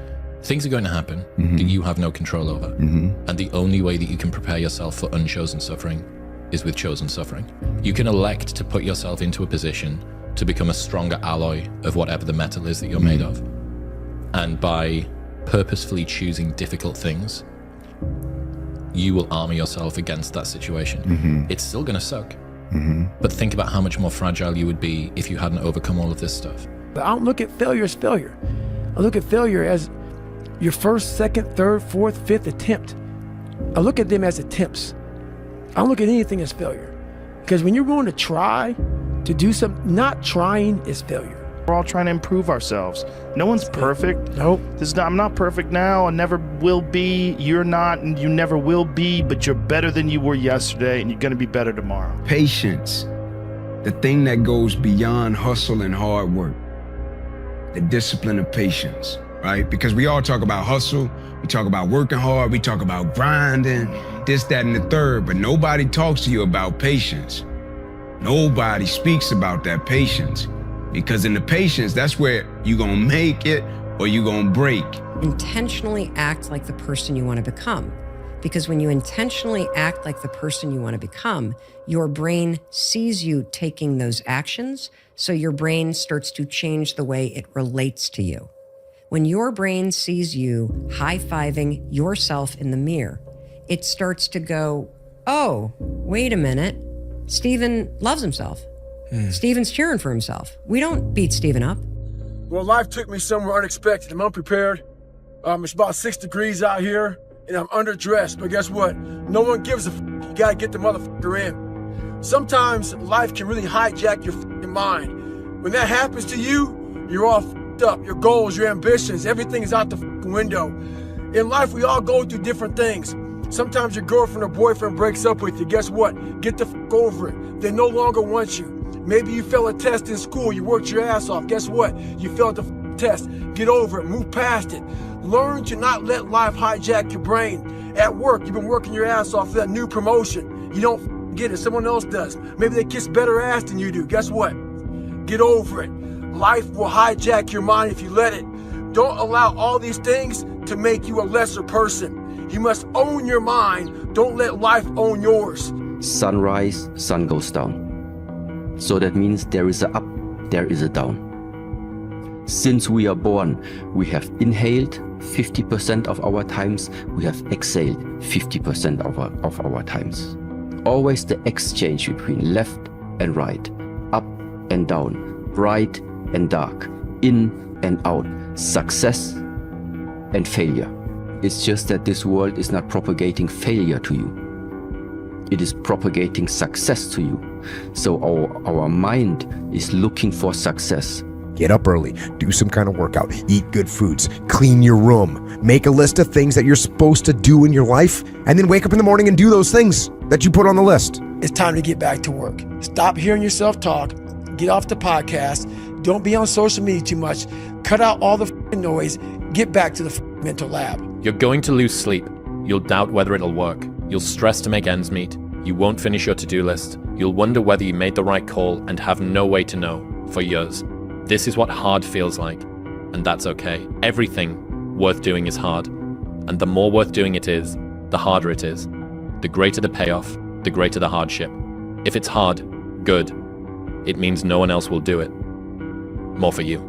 Things are going to happen that you have no control over. And the only way that you can prepare yourself for unchosen suffering is with chosen suffering. You can elect to put yourself into a position to become a stronger alloy of whatever the metal is that you're made of. And by purposefully choosing difficult things, you will armor yourself against that situation. It's still gonna suck, but think about how much more fragile you would be if you hadn't overcome all of this stuff. But I don't look at failure as failure. I look at failure as your first, second, third, fourth, fifth attempt. I look at them as attempts. I don't look at anything as failure. Because when you're going to try to do something, not trying is failure. We're all trying to improve ourselves. No one's perfect. Nope. I'm not perfect now. I never will be. You're not, and you never will be, but you're better than you were yesterday, and you're going to be better tomorrow. Patience, the thing that goes beyond hustle and hard work. The discipline of patience, right? Because we all talk about hustle, we talk about working hard, we talk about grinding, this, that, and the third, but nobody talks to you about patience. Nobody speaks about that patience. Because in the patience, that's where you're gonna make it or you're gonna break. Intentionally act like the person you want to become. Because when you intentionally act like the person you want to become, your brain sees you taking those actions, so your brain starts to change the way it relates to you. When your brain sees you high-fiving yourself in the mirror, it starts to go, oh, wait a minute, Steven loves himself. Steven's cheering for himself. We don't beat Steven up. Well, life took me somewhere unexpected. I'm unprepared. It's about 6 degrees out here, and I'm underdressed. But guess what? No one gives a f***. You gotta get the motherfucker in. Sometimes life can really hijack your f***ing mind. When that happens to you, you're all f***ed up. Your goals, your ambitions, everything is out the f***ing window. In life, we all go through different things. Sometimes your girlfriend or boyfriend breaks up with you. Guess what? Get the f*** over it. They no longer want you. Maybe you failed a test in school, you worked your ass off. Guess what? You failed the test. Get over it, move past it. Learn to not let life hijack your brain. At work, you've been working your ass off for that new promotion. You don't get it, someone else does. Maybe they kiss better ass than you do. Guess what? Get over it. Life will hijack your mind if you let it. Don't allow all these things to make you a lesser person. You must own your mind. Don't let life own yours. Sunrise, sun goes down. So that means there is a up, there is a down. Since we are born, we have inhaled 50% of our times, we have exhaled 50% of our times. Always the exchange between left and right, up and down, bright and dark, in and out, success and failure. It's just that this world is not propagating failure to you. It is propagating success to you. So our mind is looking for success. Get up early, do some kind of workout, eat good foods, clean your room, make a list of things that you're supposed to do in your life, and then wake up in the morning and do those things that you put on the list. It's time to get back to work. Stop hearing yourself talk. Get off the podcast. Don't be on social media too much. Cut out all the noise. Get back to the mental lab. You're going to lose sleep. You'll doubt whether it'll work. You'll stress to make ends meet. You won't finish your to-do list. You'll wonder whether you made the right call and have no way to know for years. This is what hard feels like, and that's okay. Everything worth doing is hard, and the more worth doing it is, the harder it is. The greater the payoff, the greater the hardship. If it's hard, good. It means no one else will do it. More for you.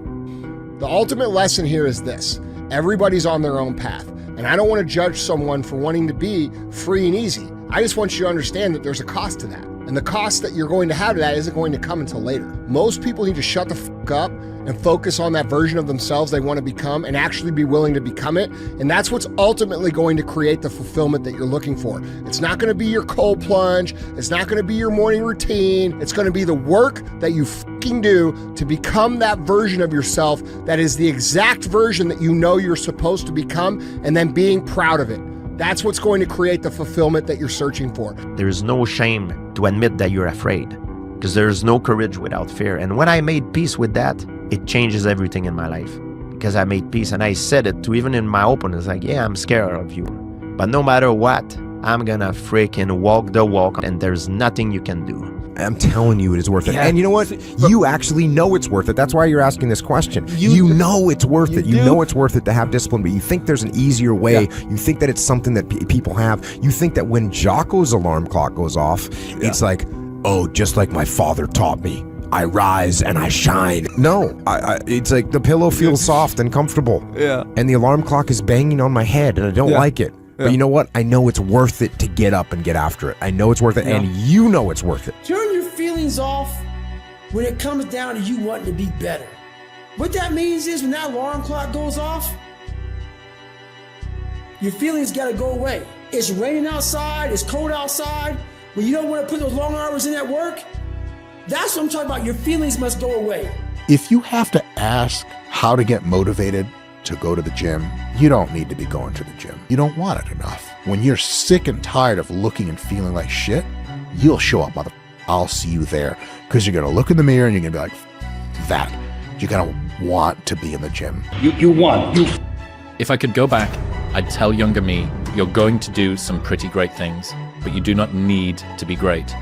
The ultimate lesson here is this. Everybody's on their own path, and I don't want to judge someone for wanting to be free and easy. I just want you to understand that there's a cost to that. And the cost that you're going to have to that isn't going to come until later. Most people need to shut the fuck up and focus on that version of themselves they want to become and actually be willing to become it. And that's what's ultimately going to create the fulfillment that you're looking for. It's not going to be your cold plunge. It's not going to be your morning routine. It's going to be the work that you fucking do to become that version of yourself that is the exact version that you know you're supposed to become, and then being proud of it. That's what's going to create the fulfillment that you're searching for. There is no shame to admit that you're afraid, because there is no courage without fear. And when I made peace with that, it changes everything in my life, because I made peace. And I said it to even in my opponents, like, yeah, I'm scared of you, but no matter what, I'm gonna freaking walk the walk, and there's nothing you can do. I'm telling you, it is worth it. And you know what? You actually know it's worth it. That's why you're asking this question. You know it's worth it. You know it's worth it to have discipline, but you think there's an easier way. You think that it's something that people have. You think that when Jocko's alarm clock goes off, it's like, oh, just like my father taught me, I rise and I shine. No, it's like the pillow feels soft and comfortable. Yeah. And the alarm clock is banging on my head and I don't like it. But you know what? I know it's worth it to get up and get after it. I know it's worth it, and you know it's worth it. Turn your feelings off when it comes down to you wanting to be better. What that means is when that alarm clock goes off, your feelings got to go away. It's raining outside, it's cold outside, when you don't want to put those long hours in at work, that's what I'm talking about. Your feelings must go away. If you have to ask how to get motivated to go to the gym, you don't need to be going to the gym. You don't want it enough. When you're sick and tired of looking and feeling like shit, you'll show up, I'll see you there. Because you're going to look in the mirror and you're going to be like, that. You're going to want to be in the gym. You want. If I could go back, I'd tell younger me, you're going to do some pretty great things, but you do not need to be great.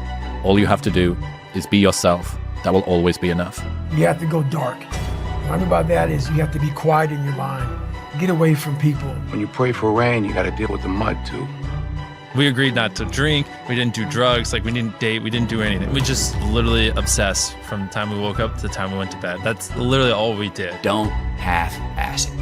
All you have to do is be yourself. That will always be enough. You have to go dark. What I mean by that is you have to be quiet in your mind. Get away from people. When you pray for rain, you got to deal with the mud too. We agreed not to drink. We didn't do drugs. Like, we didn't date. We didn't do anything. We just literally obsessed from the time we woke up to the time we went to bed. That's literally all we did. Don't half-ass it.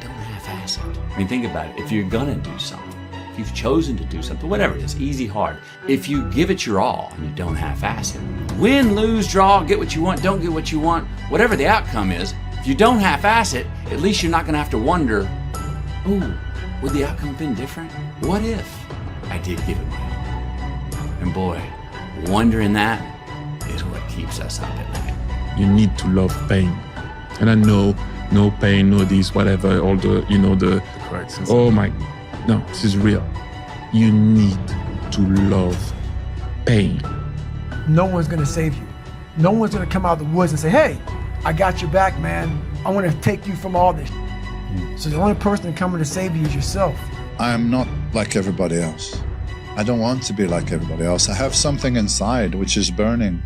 Don't half-ass it. I mean, think about it. If you're gonna do something, if you've chosen to do something, whatever it is, easy, hard, if you give it your all and you don't half-ass it, win, lose, draw, get what you want, don't get what you want, whatever the outcome is, if you don't half-ass it, at least you're not gonna have to wonder, ooh, would the outcome have been different? What if I did give it my all? And boy, wondering that is what keeps us up at night. You need to love pain. And I know, no pain, no this, whatever, all the, you know, oh my, no, this is real. You need to love pain. No one's gonna save you. No one's gonna come out of the woods and say, hey, I got your back, man. I want to take you from all this. So the only person coming to save you is yourself. I am not like everybody else. I don't want to be like everybody else. I have something inside which is burning.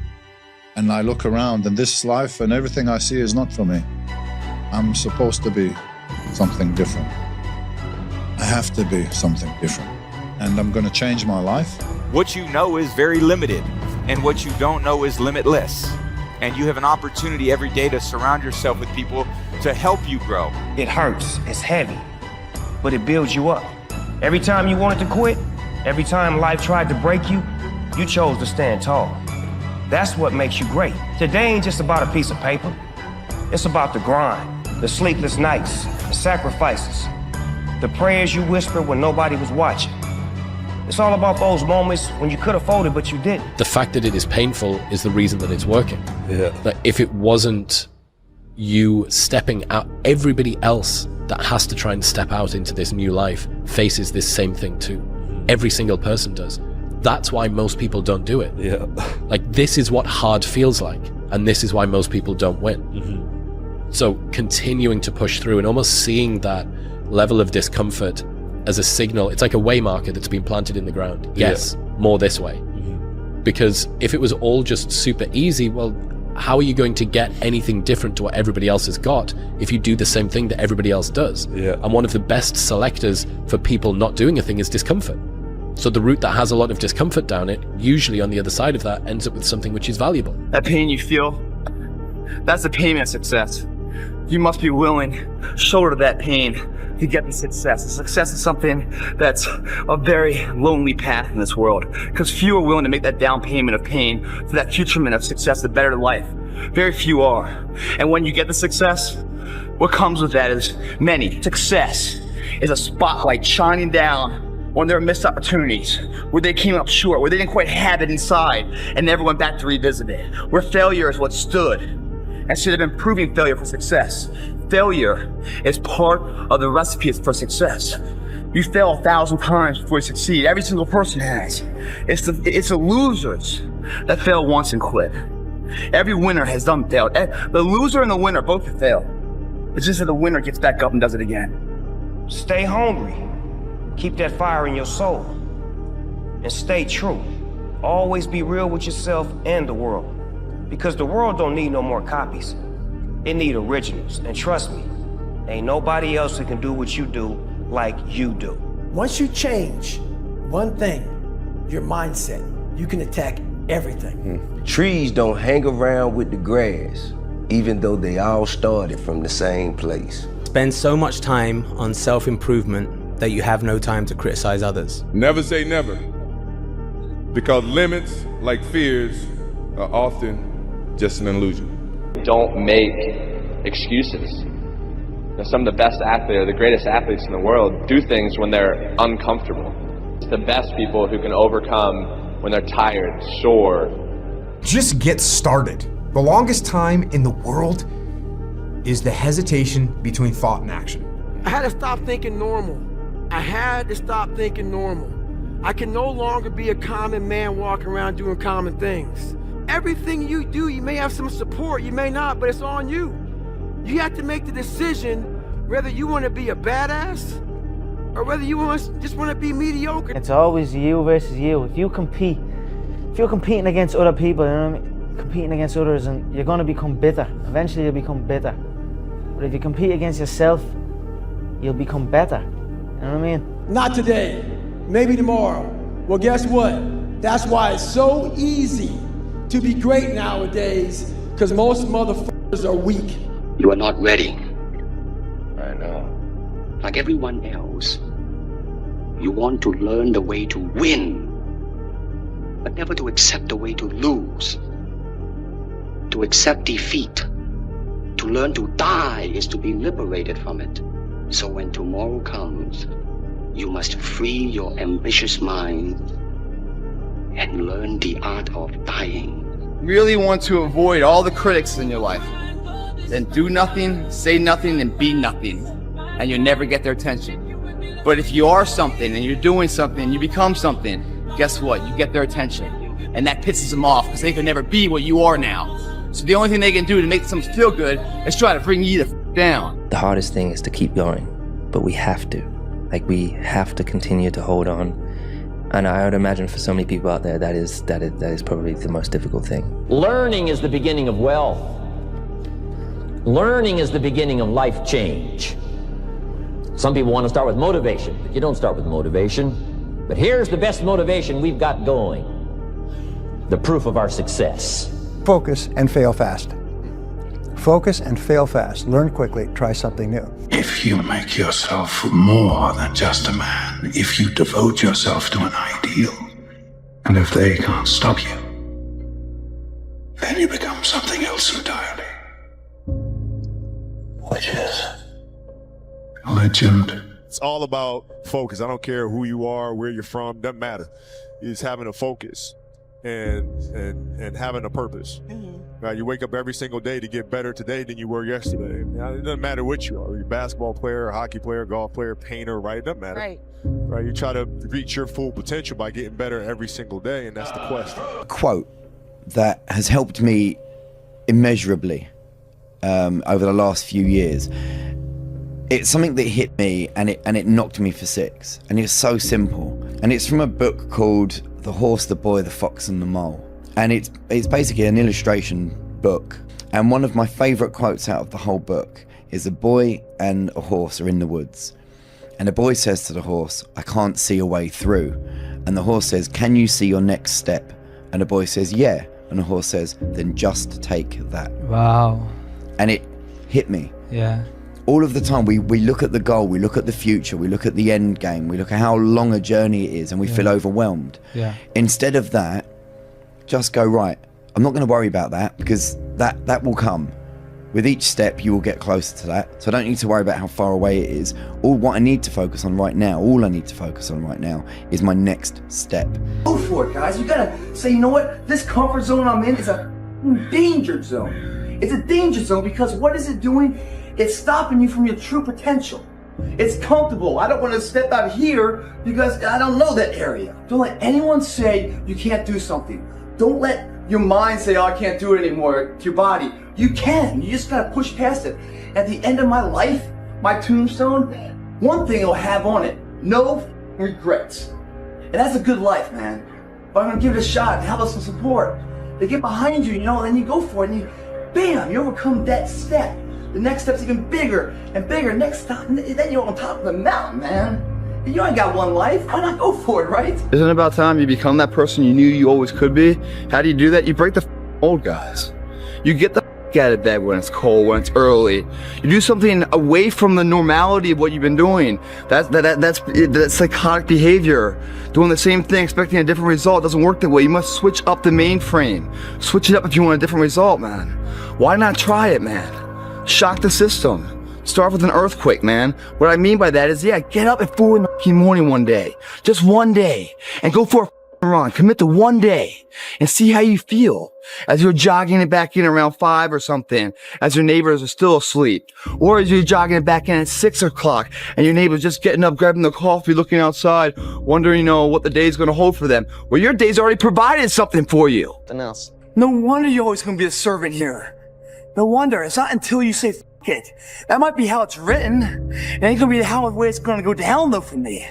And I look around and this life and everything I see is not for me. I'm supposed to be something different. I have to be something different. And I'm going to change my life. What you know is very limited, and what you don't know is limitless. And you have an opportunity every day to surround yourself with people to help you grow. It hurts, it's heavy, but it builds you up. Every time you wanted to quit, every time life tried to break you, you chose to stand tall. That's what makes you great. Today ain't just about a piece of paper. It's about the grind, the sleepless nights, the sacrifices, the prayers you whispered when nobody was watching. It's all about those moments when you could have folded, but you didn't. The fact that it is painful is the reason that it's working. Yeah. Like if it wasn't you stepping out, everybody else that has to try and step out into this new life faces this same thing too. Every single person does. That's why most people don't do it. Yeah. Like this is what hard feels like, and this is why most people don't win. So continuing to push through and almost seeing that level of discomfort as a signal, it's like a way marker that's been planted in the ground. Yes, more this way. Because if it was all just super easy, well, how are you going to get anything different to what everybody else has got if you do the same thing that everybody else does? Yeah. And one of the best selectors for people not doing a thing is discomfort. So the route that has a lot of discomfort down it, usually on the other side of that, ends up with something which is valuable. That pain you feel, that's the payment of success. You must be willing to shoulder that pain to get the success. The success is something that's a very lonely path in this world, because few are willing to make that down payment of pain for that futurement of success, the better life. Very few are. And when you get the success, what comes with that is many. Success is a spotlight shining down on their missed opportunities, where they came up short, where they didn't quite have it inside and never went back to revisit it, where failure is what stood instead of improving failure for success. Failure is part of the recipe for success. You fail 1,000 times before you succeed. Every single person has. It's the losers that fail once and quit. Every winner has done failed. The loser and the winner both have failed. It's just that the winner gets back up and does it again. Stay hungry. Keep that fire in your soul. And stay true. Always be real with yourself and the world. Because the world don't need no more copies. It need originals. And trust me, ain't nobody else that can do what you do like you do. Once you change one thing, your mindset, you can attack everything. Trees don't hang around with the grass, even though they all started from the same place. Spend so much time on self-improvement that you have no time to criticize others. Never say never, because limits, like fears, are often just an illusion. Don't make excuses. Some of the best athletes, or the greatest athletes in the world, do things when they're uncomfortable. It's the best people who can overcome when they're tired, sore. Just get started. The longest time in the world is the hesitation between thought and action. I had to stop thinking normal. I had to stop thinking normal. I can no longer be a common man walking around doing common things. Everything you do, you may have some support, you may not, but it's on you. You have to make the decision whether you want to be a badass or whether you just want to be mediocre. It's always you versus you. If you're competing against other people, you know what I mean? Competing against others, and you're going to become bitter. Eventually you'll become bitter. But if you compete against yourself, you'll become better. You know what I mean? Not today, maybe tomorrow. Well, guess what? That's why it's so easy to be great nowadays, because most motherfuckers are weak. You are not ready. I know. Like everyone else, you want to learn the way to win, but never to accept the way to lose. To accept defeat, to learn to die is to be liberated from it. So when tomorrow comes, you must free your ambitious mind and learn the art of dying. Really want to avoid all the critics in your life. Then do nothing, say nothing, and be nothing. And you'll never get their attention. But if you are something and you're doing something and you become something, guess what? You get their attention. And that pisses them off because they can never be what you are now. So the only thing they can do to make them feel good is try to bring you down. The hardest thing is to keep going, but we have to. Like, we have to continue to hold on. And I would imagine for so many people out there, that is probably the most difficult thing. Learning is the beginning of wealth. Learning is the beginning of life change. Some people want to start with motivation, but you don't start with motivation. But here's the best motivation we've got going. The proof of our success. Focus and fail fast. Focus and fail fast. Learn quickly, try something new. If you make yourself more than just a man, if you devote yourself to an ideal, and if they can't stop you, then you become something else entirely. Which is a legend. It's all about focus. I don't care who you are, where you're from, doesn't matter. It's having a focus and having a purpose. Right? You wake up every single day to get better today than you were yesterday. It doesn't matter what you are. You're a basketball player, a hockey player, golf player, painter, right? It doesn't matter. Right? You try to reach your full potential by getting better every single day, and that's the quest. A quote that has helped me immeasurably over the last few years. It's something that hit me and it knocked me for six. And it's so simple. And it's from a book called The Horse, the Boy, the Fox and the Mole. And it's basically an illustration book. And one of my favorite quotes out of the whole book is a boy and a horse are in the woods. And the boy says to the horse, "I can't see a way through." And the horse says, "Can you see your next step?" And the boy says, "Yeah." And the horse says, "Then just take that." Wow. And it hit me. Yeah. All of the time we look at the goal, we look at the future, we look at the end game, we look at how long a journey it is and we feel overwhelmed. Yeah. Instead of that, just go, right, I'm not going to worry about that because that will come. With each step you will get closer to that. So I don't need to worry about how far away it is. All I need to focus on right now is my next step. Go for it, guys. You gotta say, you know what? This comfort zone I'm in is a danger zone. It's a danger zone because what is it doing? It's stopping you from your true potential. It's comfortable. I don't want to step out here because I don't know that area. Don't let anyone say you can't do something. Don't let your mind say, "Oh, I can't do it anymore," to your body. You can. You just gotta push past it. At the end of my life, my tombstone, one thing it'll have on it: no regrets. And that's a good life, man. But I'm gonna give it a shot and have some support. They get behind you, then you go for it, and bam, you overcome that step. The next step's even bigger and bigger. Next time, then you're on top of the mountain, man. You ain't got one life. Why not go for it, right? Isn't it about time you become that person you knew you always could be? How do you do that? You break the old guys. You get the out of bed when it's cold, when it's early. You do something away from the normality of what you've been doing. That's psychotic behavior. Doing the same thing, expecting a different result doesn't work that way. You must switch up the mainframe. Switch it up if you want a different result, man. Why not try it, man? Shock the system. Start with an earthquake, man. What I mean by that is, get up at 4 in the morning one day. Just one day. And go for a run. Commit to one day. And see how you feel. As you're jogging it back in around 5 or something. As your neighbors are still asleep. Or as you're jogging it back in at 6 o'clock. And your neighbor's just getting up, grabbing the coffee, looking outside. Wondering, what the day's going to hold for them. Well, your day's already provided something for you. Something else. No wonder you're always going to be a servant here. No wonder. It's not until you say it. That might be how it's written. It ain't gonna be the way it's gonna go down though for me.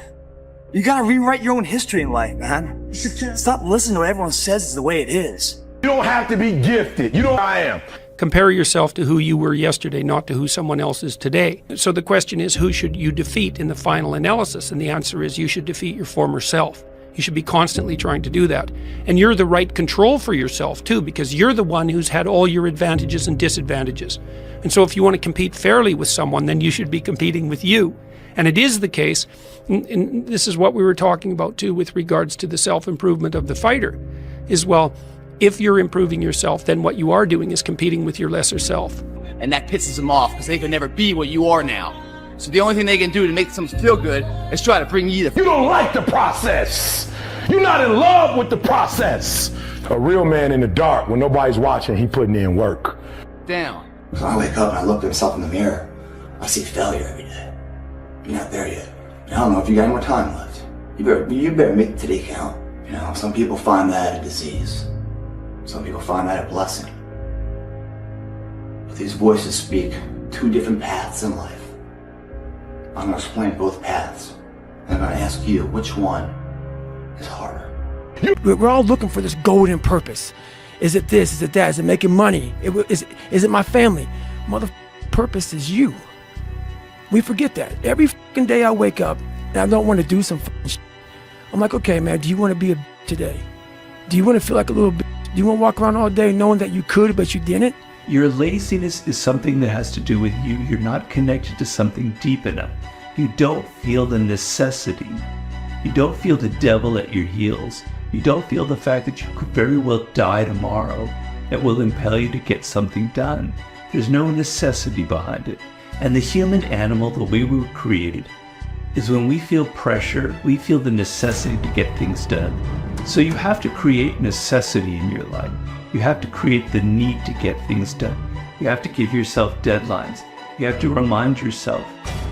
You gotta rewrite your own history in life, man. Stop listening to what everyone says is the way it is. You don't have to be gifted. You know who I am. Compare yourself to who you were yesterday, not to who someone else is today. So the question is, who should you defeat in the final analysis? And the answer is, you should defeat your former self. You should be constantly trying to do that. And you're the right control for yourself too, because you're the one who's had all your advantages and disadvantages. And so if you want to compete fairly with someone, then you should be competing with you. And it is the case, and this is what we were talking about too with regards to the self-improvement of the fighter, is, well, if you're improving yourself, then what you are doing is competing with your lesser self. And that pisses them off because they can never be what you are now. So the only thing they can do to make themselves feel good is try to bring you You don't like the process. You're not in love with the process. A real man in the dark, when nobody's watching, he putting in work. down. So I wake up and I look at myself in the mirror. I see failure every day. You're not there yet. And I don't know if you got any more time left. You better make today count. Some people find that a disease. Some people find that a blessing. But these voices speak 2 different paths in life. I'm gonna explain both paths. And I'm gonna ask you, which one is harder? We're all looking for this golden purpose. Is it this? Is it that? Is it making money? Is it my family? Purpose is you. We forget that. Every fucking day I wake up and I don't want to do some fucking shit. I'm like, okay, man, do you want to be a bitch today? Do you want to feel like a little bitch? Do you want to walk around all day knowing that you could, but you didn't? Your laziness is something that has to do with you. You're not connected to something deep enough. You don't feel the necessity. You don't feel the devil at your heels. You don't feel the fact that you could very well die tomorrow that will impel you to get something done. There's no necessity behind it. And the human animal, the way we were created, is when we feel pressure, we feel the necessity to get things done. So you have to create necessity in your life. You have to create the need to get things done. You have to give yourself deadlines. You have to remind yourself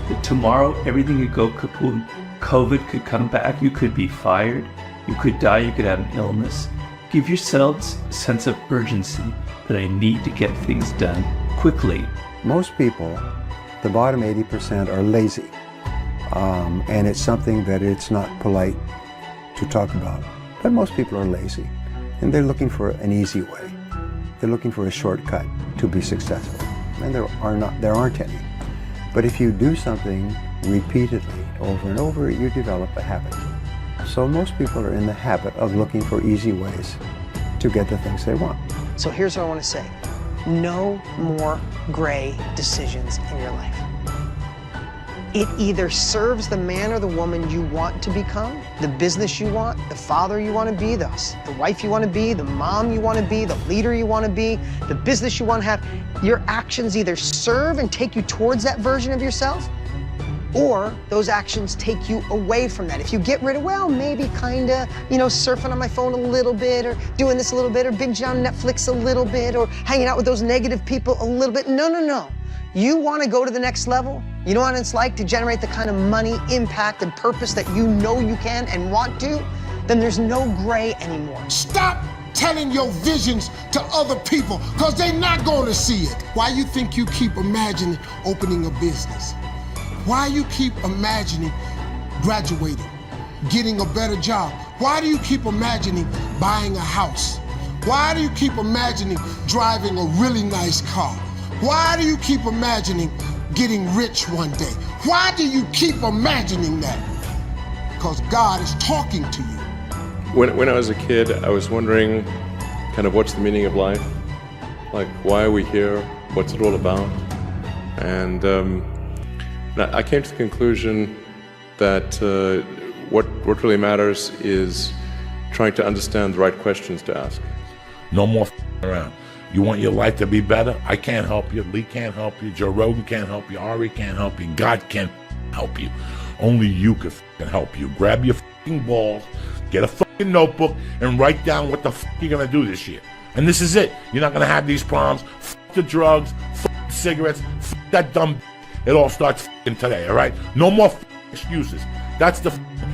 that tomorrow everything could go kaboom. COVID could come back, you could be fired, you could die, you could have an illness. Give yourselves a sense of urgency that I need to get things done quickly. Most people, the bottom 80%, are lazy. And it's something that it's not polite to talk about. But most people are lazy. And they're looking for an easy way. They're looking for a shortcut to be successful. And there aren't any. But if you do something repeatedly, over and over, you develop a habit. So most people are in the habit of looking for easy ways to get the things they want. So here's what I want to say. No more gray decisions in your life. It either serves the man or the woman you want to become, the business you want, the father you want to be, the wife you want to be, the mom you want to be, the leader you want to be, the business you want to have. Your actions either serve and take you towards that version of yourself, or those actions take you away from that. If you get rid of, well, maybe kinda, surfing on my phone a little bit, or doing this a little bit, or binge on Netflix a little bit, or hanging out with those negative people a little bit. No. You wanna go to the next level? You know what it's like to generate the kind of money, impact, and purpose that you know you can and want to? Then there's no gray anymore. Stop telling your visions to other people, because they're not gonna see it. Why you think you keep imagining opening a business? Why you keep imagining graduating, getting a better job? Why do you keep imagining buying a house? Why do you keep imagining driving a really nice car? Why do you keep imagining getting rich one day? Why do you keep imagining that? Because God is talking to you. When I was a kid, I was wondering kind of what's the meaning of life? Like, why are we here? What's it all about? And I came to the conclusion that what really matters is trying to understand the right questions to ask. No more around. You want your life to be better? I can't help you. Lee can't help you. Joe Rogan can't help you. Ari can't help you. God can't help you. Only you can help you. Grab your balls, get a notebook, and write down what the you're gonna do this year. And this is it. You're not gonna have these problems. The drugs, the cigarettes, that dumb. It all starts today, all right? No more excuses.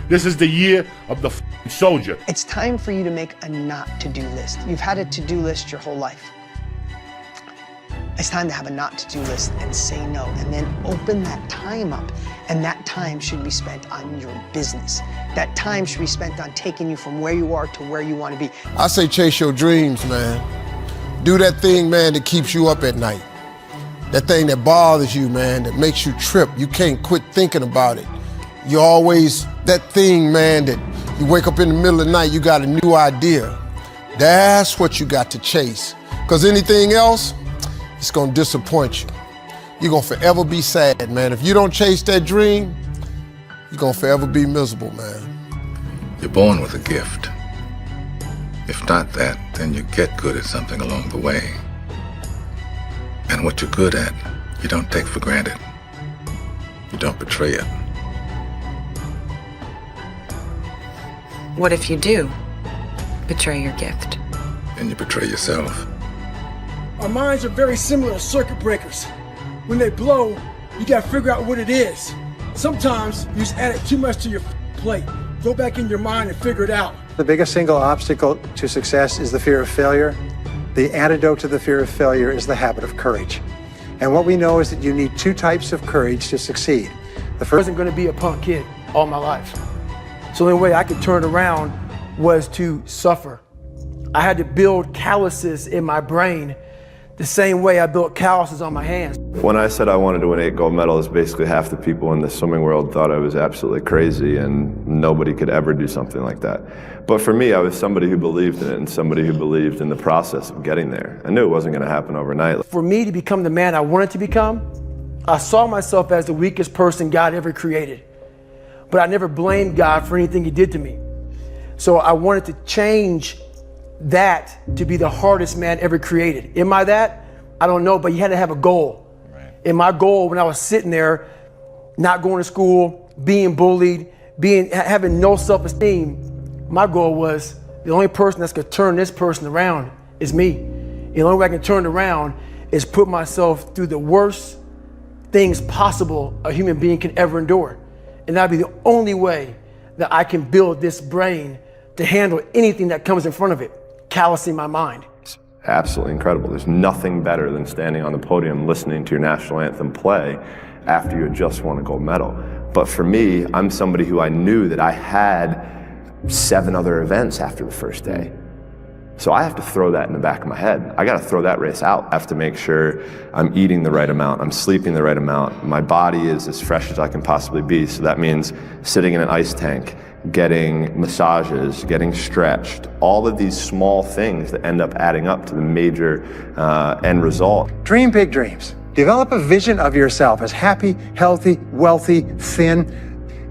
This is the year of the soldier. It's time for you to make a not to-do list. You've had a to-do list your whole life. It's time to have a not to-do list and say no, and then open that time up. And that time should be spent on your business. That time should be spent on taking you from where you are to where you want to be. I say chase your dreams, man. Do that thing, man, that keeps you up at night. That thing that bothers you, man, that makes you trip. You can't quit thinking about it. You always, that thing, man, that you wake up in the middle of the night, you got a new idea. That's what you got to chase. Because anything else, it's gonna disappoint you. You're gonna forever be sad, man. If you don't chase that dream, you're gonna forever be miserable, man. You're born with a gift. If not that, then you get good at something along the way. And what you're good at, you don't take for granted. You don't betray it. What if you do betray your gift? And you betray yourself. Our minds are very similar to circuit breakers. When they blow, you gotta figure out what it is. Sometimes you just added too much to your plate. Go back in your mind and figure it out. The biggest single obstacle to success is the fear of failure. The antidote to the fear of failure is the habit of courage. And what we know is that you need two types of courage to succeed. The first I wasn't gonna be a punk kid all my life. So the only way I could turn it around was to suffer. I had to build calluses in my brain the same way I built calluses on my hands. When I said I wanted to win 8 gold medals, basically half the people in the swimming world thought I was absolutely crazy and nobody could ever do something like that. But for me, I was somebody who believed in it and somebody who believed in the process of getting there. I knew it wasn't going to happen overnight. For me to become the man I wanted to become, I saw myself as the weakest person God ever created. But I never blamed God for anything he did to me. So I wanted to change that to be the hardest man ever created. Am I that? I don't know, but you had to have a goal. Right. And my goal when I was sitting there, not going to school, being bullied, having no self-esteem, my goal was the only person that's gonna turn this person around is me. And the only way I can turn it around is put myself through the worst things possible a human being can ever endure. And that'd be the only way that I can build this brain to handle anything that comes in front of it, callousing my mind. Absolutely incredible. There's nothing better than standing on the podium listening to your national anthem play after you had just won a gold medal. But for me, I'm somebody who I knew that I had 7 other events after the first day. So I have to throw that in the back of my head. I got to throw that race out. I have to make sure I'm eating the right amount, I'm sleeping the right amount, my body is as fresh as I can possibly be. So that means sitting in an ice tank, getting massages, getting stretched, all of these small things that end up adding up to the major end result. Dream big dreams. Develop a vision of yourself as happy, healthy, wealthy, thin.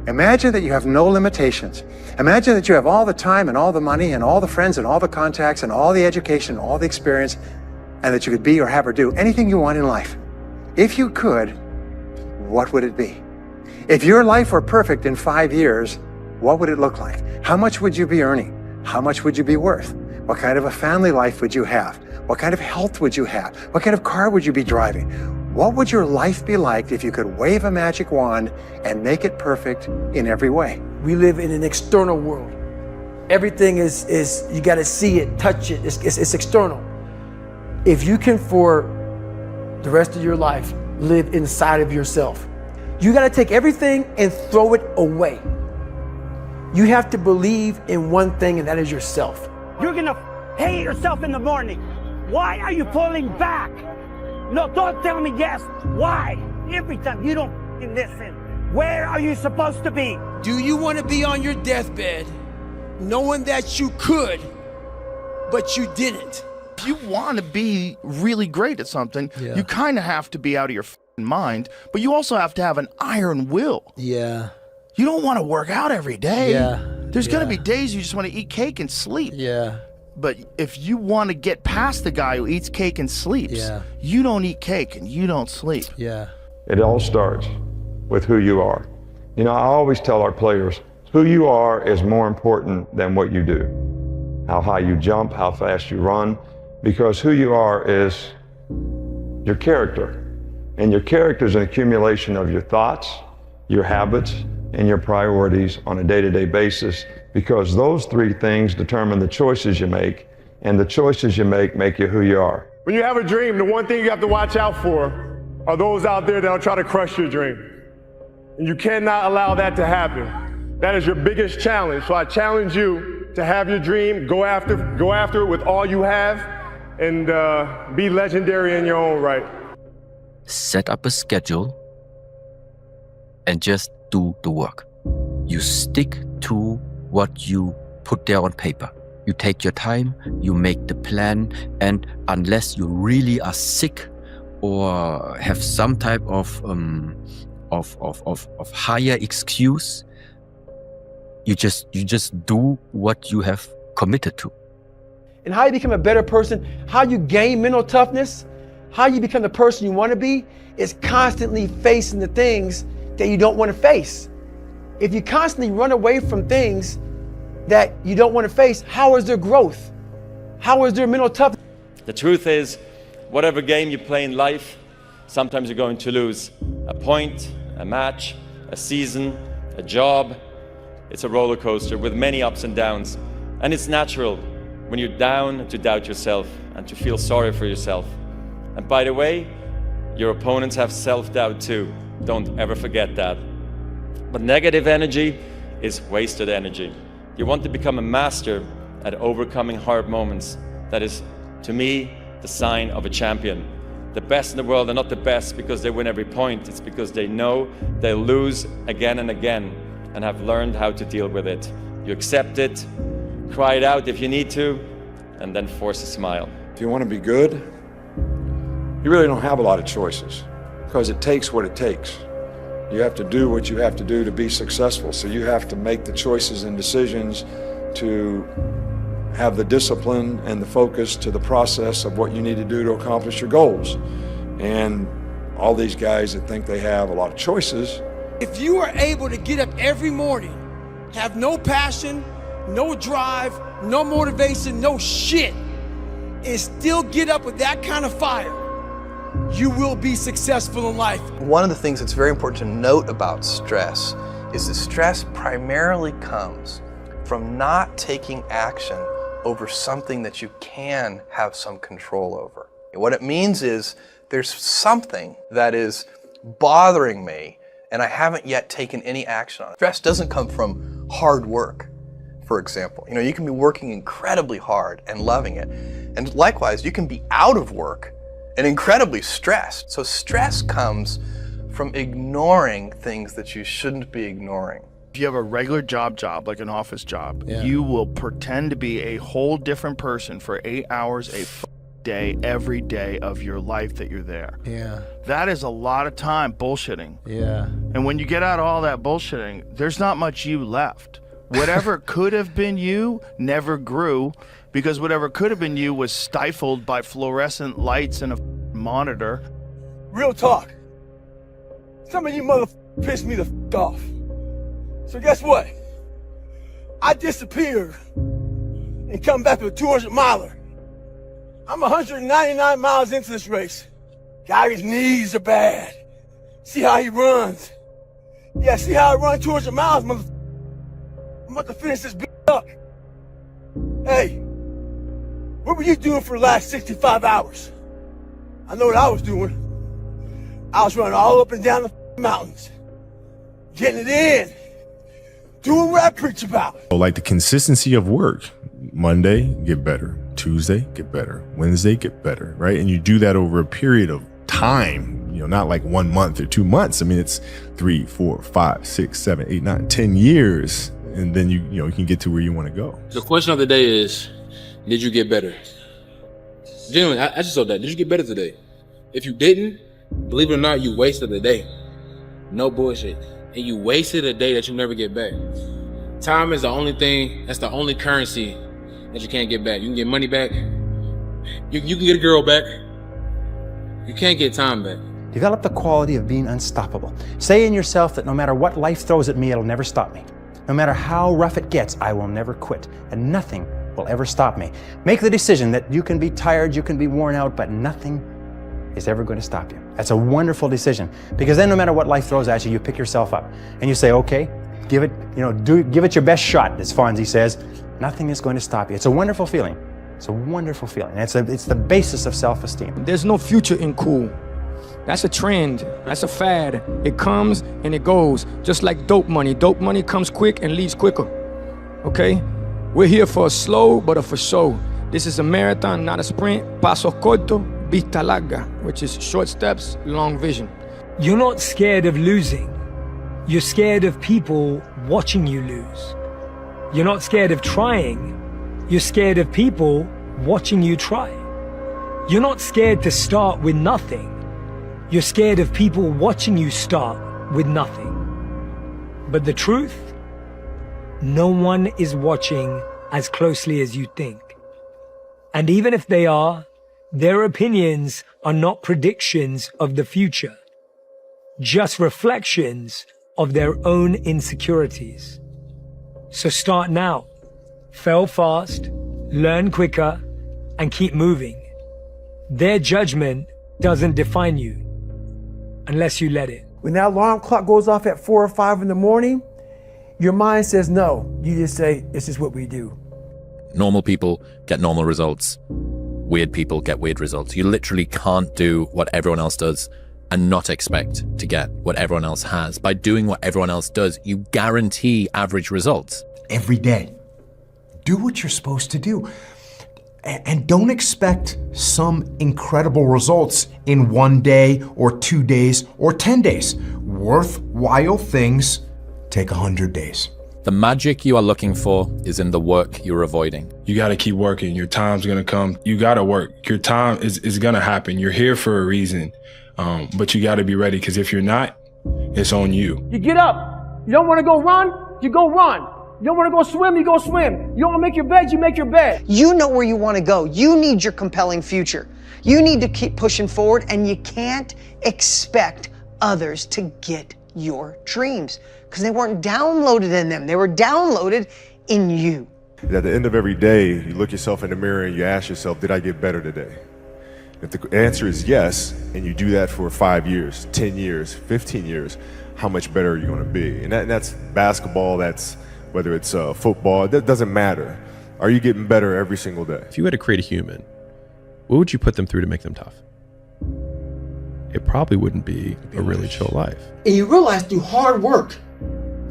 Imagine that you have no limitations. Imagine that you have all the time and all the money and all the friends and all the contacts and all the education and all the experience, and that you could be or have or do anything you want in life. If you could, what would it be? If your life were perfect in 5 years, what would it look like? How much would you be earning? How much would you be worth? What kind of a family life would you have? What kind of health would you have? What kind of car would you be driving? What would your life be like if you could wave a magic wand and make it perfect in every way? We live in an external world. Everything is you got to see it, touch it, it's external. If you can, for the rest of your life, live inside of yourself, you got to take everything and throw it away. You have to believe in one thing, and that is yourself. You're gonna hate yourself in the morning. Why are you falling back? No, don't tell me yes. Why? Every time you don't listen. Where are you supposed to be? Do you want to be on your deathbed knowing that you could, but you didn't? If you want to be really great at something, you kind of have to be out of your mind, but you also have to have an iron will. Yeah. You don't want to work out every day. Yeah. There's going to be days you just want to eat cake and sleep. Yeah. But if you want to get past the guy who eats cake and sleeps, you don't eat cake and you don't sleep. Yeah. It all starts with who you are. You know, I always tell our players, who you are is more important than what you do. How high you jump, how fast you run, because who you are is your character. And your character is an accumulation of your thoughts, your habits, and your priorities on a day-to-day basis, because those 3 things determine the choices you make, and the choices you make you who you are. When you have a dream, the one thing you have to watch out for are those out there that'll try to crush your dream. And you cannot allow that to happen. That is your biggest challenge. So I challenge you to have your dream, go after it with all you have, and be legendary in your own right. Set up a schedule and just do the work. You stick to what you put there on paper. You take your time, you make the plan, and unless you really are sick or have some type of higher excuse, you just do what you have committed to. And how you become a better person, how you gain mental toughness, how you become the person you want to be, is constantly facing the things that you don't want to face. If you constantly run away from things that you don't want to face, how is there growth? How is there mental toughness? The truth is, whatever game you play in life, sometimes you're going to lose. A point, a match, a season, a job. It's a roller coaster with many ups and downs. And it's natural when you're down to doubt yourself and to feel sorry for yourself. And by the way, your opponents have self-doubt too. Don't ever forget that. But negative energy is wasted energy. You want to become a master at overcoming hard moments. That is, to me, the sign of a champion. The best in the world are not the best because they win every point. It's because they know they'll lose again and again and have learned how to deal with it. You accept it, cry it out if you need to, and then force a smile. If you want to be good, you really don't have a lot of choices because it takes what it takes. You have to do what you have to do to be successful. So you have to make the choices and decisions to have the discipline and the focus to the process of what you need to do to accomplish your goals. And all these guys that think they have a lot of choices. If you are able to get up every morning, have no passion, no drive, no motivation, no shit, and still get up with that kind of fire, you will be successful in life. One of the things that's very important to note about stress is that stress primarily comes from not taking action over something that you can have some control over. What it means is there's something that is bothering me and I haven't yet taken any action on it. Stress doesn't come from hard work, for example. You know, you can be working incredibly hard and loving it. And likewise, you can be out of work and incredibly stressed. So stress comes from ignoring things that you shouldn't be ignoring. If you have a regular job, like an office job, you will pretend to be a whole different person for 8 hours a day, every day of your life that you're there. Yeah. That is a lot of time bullshitting. Yeah. And when you get out of all that bullshitting, there's not much you left. Whatever could have been you never grew, because whatever could have been you was stifled by fluorescent lights and a monitor. Real talk. Some of you motherfuckers pissed me the off. So guess what? I disappeared and come back with a 200 miler. I'm 199 miles into this race. Guy's knees are bad. See how he runs. Yeah, see how I run 200 miles, motherfucker. I'm about to finish this bitch up. Hey, what were you doing for the last 65 hours? I know what I was doing. I was running all up and down the mountains, getting it in, doing what I preach about. Like the consistency of work. Monday, get better. Tuesday, get better. Wednesday, get better, right? And you do that over a period of time, you know, not like 1 month or 2 months. I mean, it's 3, 4, 5, 6, 7, 8, 9, 10 years. And then you can get to where you want to go. The question of the day is, did you get better? Genuinely, I just saw that. Did you get better today? If you didn't, believe it or not, you wasted the day. No bullshit. And you wasted a day that you never get back. Time is the only thing, that's the only currency that you can't get back. You can get money back. You can get a girl back. You can't get time back. Develop the quality of being unstoppable. Say in yourself that no matter what life throws at me, it'll never stop me. No matter how rough it gets, I will never quit, and nothing will ever stop me. Make the decision that you can be tired, you can be worn out, but nothing is ever going to stop you. That's a wonderful decision, because then no matter what life throws at you, you pick yourself up and you say, okay, give it your best shot, as Fonzie says. Nothing is going to stop you. It's a wonderful feeling. It's a wonderful feeling. It's the basis of self-esteem. There's no future in cool. That's a trend. That's a fad. It comes and it goes, just like dope money. Dope money comes quick and leaves quicker. Okay? We're here for a slow, but a for show. This is a marathon, not a sprint. Pasos corto, vista larga, which is short steps, long vision. You're not scared of losing. You're scared of people watching you lose. You're not scared of trying. You're scared of people watching you try. You're not scared to start with nothing. You're scared of people watching you start with nothing. But the truth, no one is watching as closely as you think. And even if they are, their opinions are not predictions of the future, just reflections of their own insecurities. So start now, fail fast, learn quicker, and keep moving. Their judgment doesn't define you unless you let it. When that alarm clock goes off at 4 or 5 in the morning, your mind says no. You just say, this is what we do. Normal people get normal results. Weird people get weird results. You literally can't do what everyone else does and not expect to get what everyone else has. By doing what everyone else does, you guarantee average results. Every day, do what you're supposed to do. And don't expect some incredible results in 1 day or 2 days or 10 days. Worthwhile things take 100 days. The magic you are looking for is in the work you're avoiding. You got to keep working. Your time's going to come. You got to work. Your time is going to happen. You're here for a reason. But you got to be ready, because if you're not, it's on you. You get up. You don't want to go run, you go run. You don't want to go swim, you go swim. You don't want to make your bed, you make your bed. You know where you want to go. You need your compelling future. You need to keep pushing forward, and you can't expect others to get your dreams, because they weren't downloaded in them. They were downloaded in you. At the end of every day, you look yourself in the mirror and you ask yourself, did I get better today? If the answer is yes, and you do that for 5 years, 10 years, 15 years, how much better are you going to be? And that's basketball, that's whether it's football, that doesn't matter. Are you getting better every single day? If you had to create a human, what would you put them through to make them tough? It probably wouldn't be a really chill life. And you realize through hard work,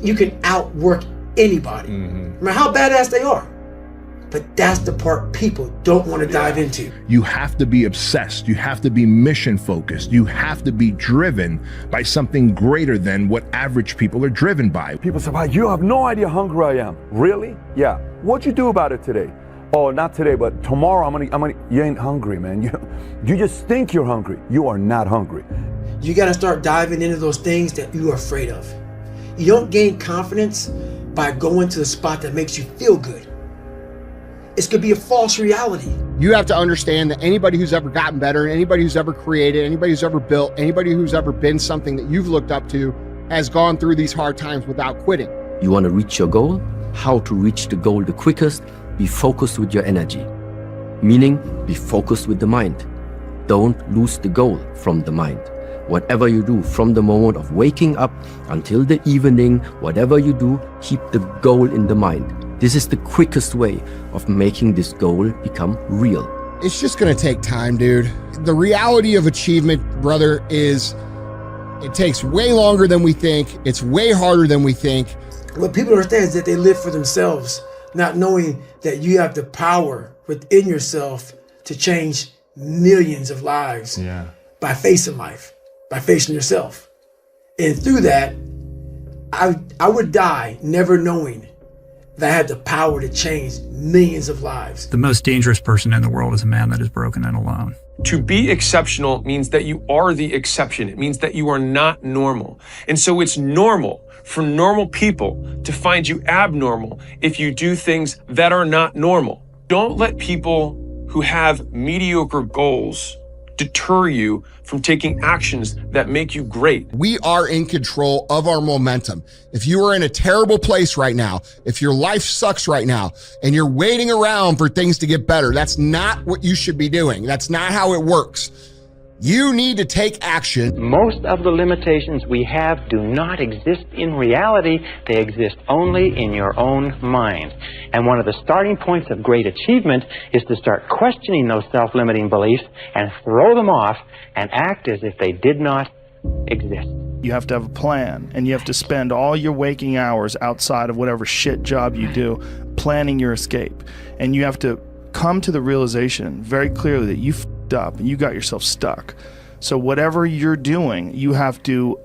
you can outwork anybody, no matter how badass they are. But that's the part people don't want to dive into. You have to be obsessed. You have to be mission focused. You have to be driven by something greater than what average people are driven by. People say, wow, you have no idea how hungry I am. Really? Yeah. What'd you do about it today? Oh, not today, but tomorrow I'm gonna. You ain't hungry, man. You just think you're hungry. You are not hungry. You got to start diving into those things that you are afraid of. You don't gain confidence by going to the spot that makes you feel good. It's gonna be a false reality. You have to understand that anybody who's ever gotten better, anybody who's ever created, anybody who's ever built, anybody who's ever been something that you've looked up to has gone through these hard times without quitting. You want to reach your goal? How to reach the goal the quickest? Be focused with your energy. Meaning, be focused with the mind. Don't lose the goal from the mind. Whatever you do, from the moment of waking up until the evening, whatever you do, keep the goal in the mind. This is the quickest way of making this goal become real. It's just gonna take time, dude. The reality of achievement, brother, is it takes way longer than we think. It's way harder than we think. What people understand is that they live for themselves, not knowing that you have the power within yourself to change millions of lives by facing life, by facing yourself. And through that, I would die never knowing that I had the power to change millions of lives. The most dangerous person in the world is a man that is broken and alone. To be exceptional means that you are the exception. It means that you are not normal. And so it's normal for normal people to find you abnormal if you do things that are not normal. Don't let people who have mediocre goals deter you from taking actions that make you great. We are in control of our momentum. If you are in a terrible place right now, if your life sucks right now, and you're waiting around for things to get better, that's not what you should be doing. That's not how it works. You need to take action. Most of the limitations we have do not exist in reality. They exist only in your own mind. And one of the starting points of great achievement is to start questioning those self-limiting beliefs and throw them off and act as if they did not exist. You have to have a plan, and you have to spend all your waking hours outside of whatever shit job you do planning your escape. And you have to come to the realization very clearly that you f***ed up and you got yourself stuck. So whatever you're doing, you have to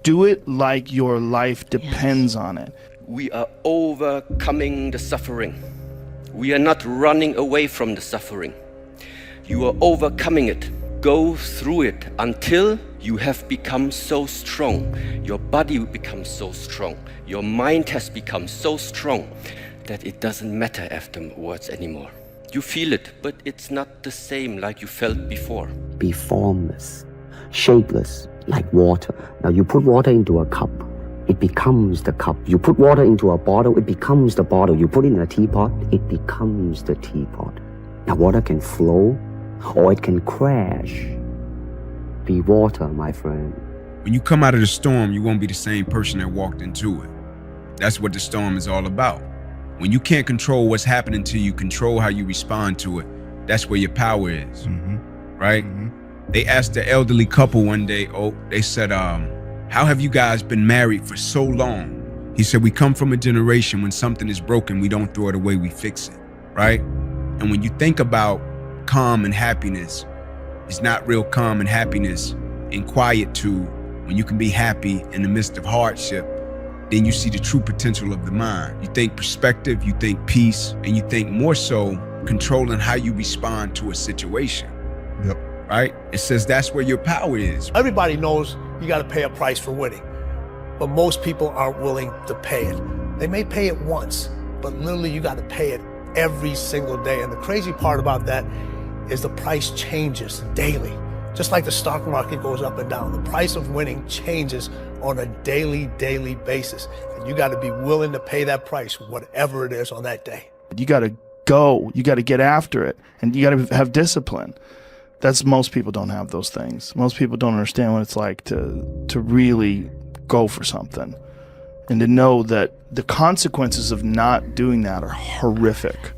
do it like your life depends on it. We are overcoming the suffering. We are not running away from the suffering. You are overcoming it. Go through it until you have become so strong. Your body becomes so strong. Your mind has become so strong that it doesn't matter afterwards anymore. You feel it, but it's not the same like you felt before. Be formless, shapeless, like water. Now you put water into a cup, it becomes the cup. You put water into a bottle, it becomes the bottle. You put it in a teapot, it becomes the teapot. Now water can flow, or it can crash. Be water, my friend. When you come out of the storm, you won't be the same person that walked into it. That's what the storm is all about. When you can't control what's happening to you, control how you respond to it. That's where your power is, right? They asked the elderly couple one day, they said, how have you guys been married for so long? He said, we come from a generation when something is broken, we don't throw it away, we fix it, right? And when you think about calm and happiness, it's not real calm and happiness in quietude. When you can be happy in the midst of hardship, then you see the true potential of the mind. You think perspective, you think peace, and you think more so controlling how you respond to a situation. Yep. Right? It says that's where your power is. Everybody knows you got to pay a price for winning, but most people aren't willing to pay it. They may pay it once, but literally you got to pay it every single day. And the crazy part about that is the price changes daily. Just like the stock market goes up and down, the price of winning changes on a daily basis. And you got to be willing to pay that price, whatever it is on that day. You got to go, you got to get after it, and you got to have discipline. Most people don't have those things. Most people don't understand what it's like to really go for something and to know that the consequences of not doing that are horrific.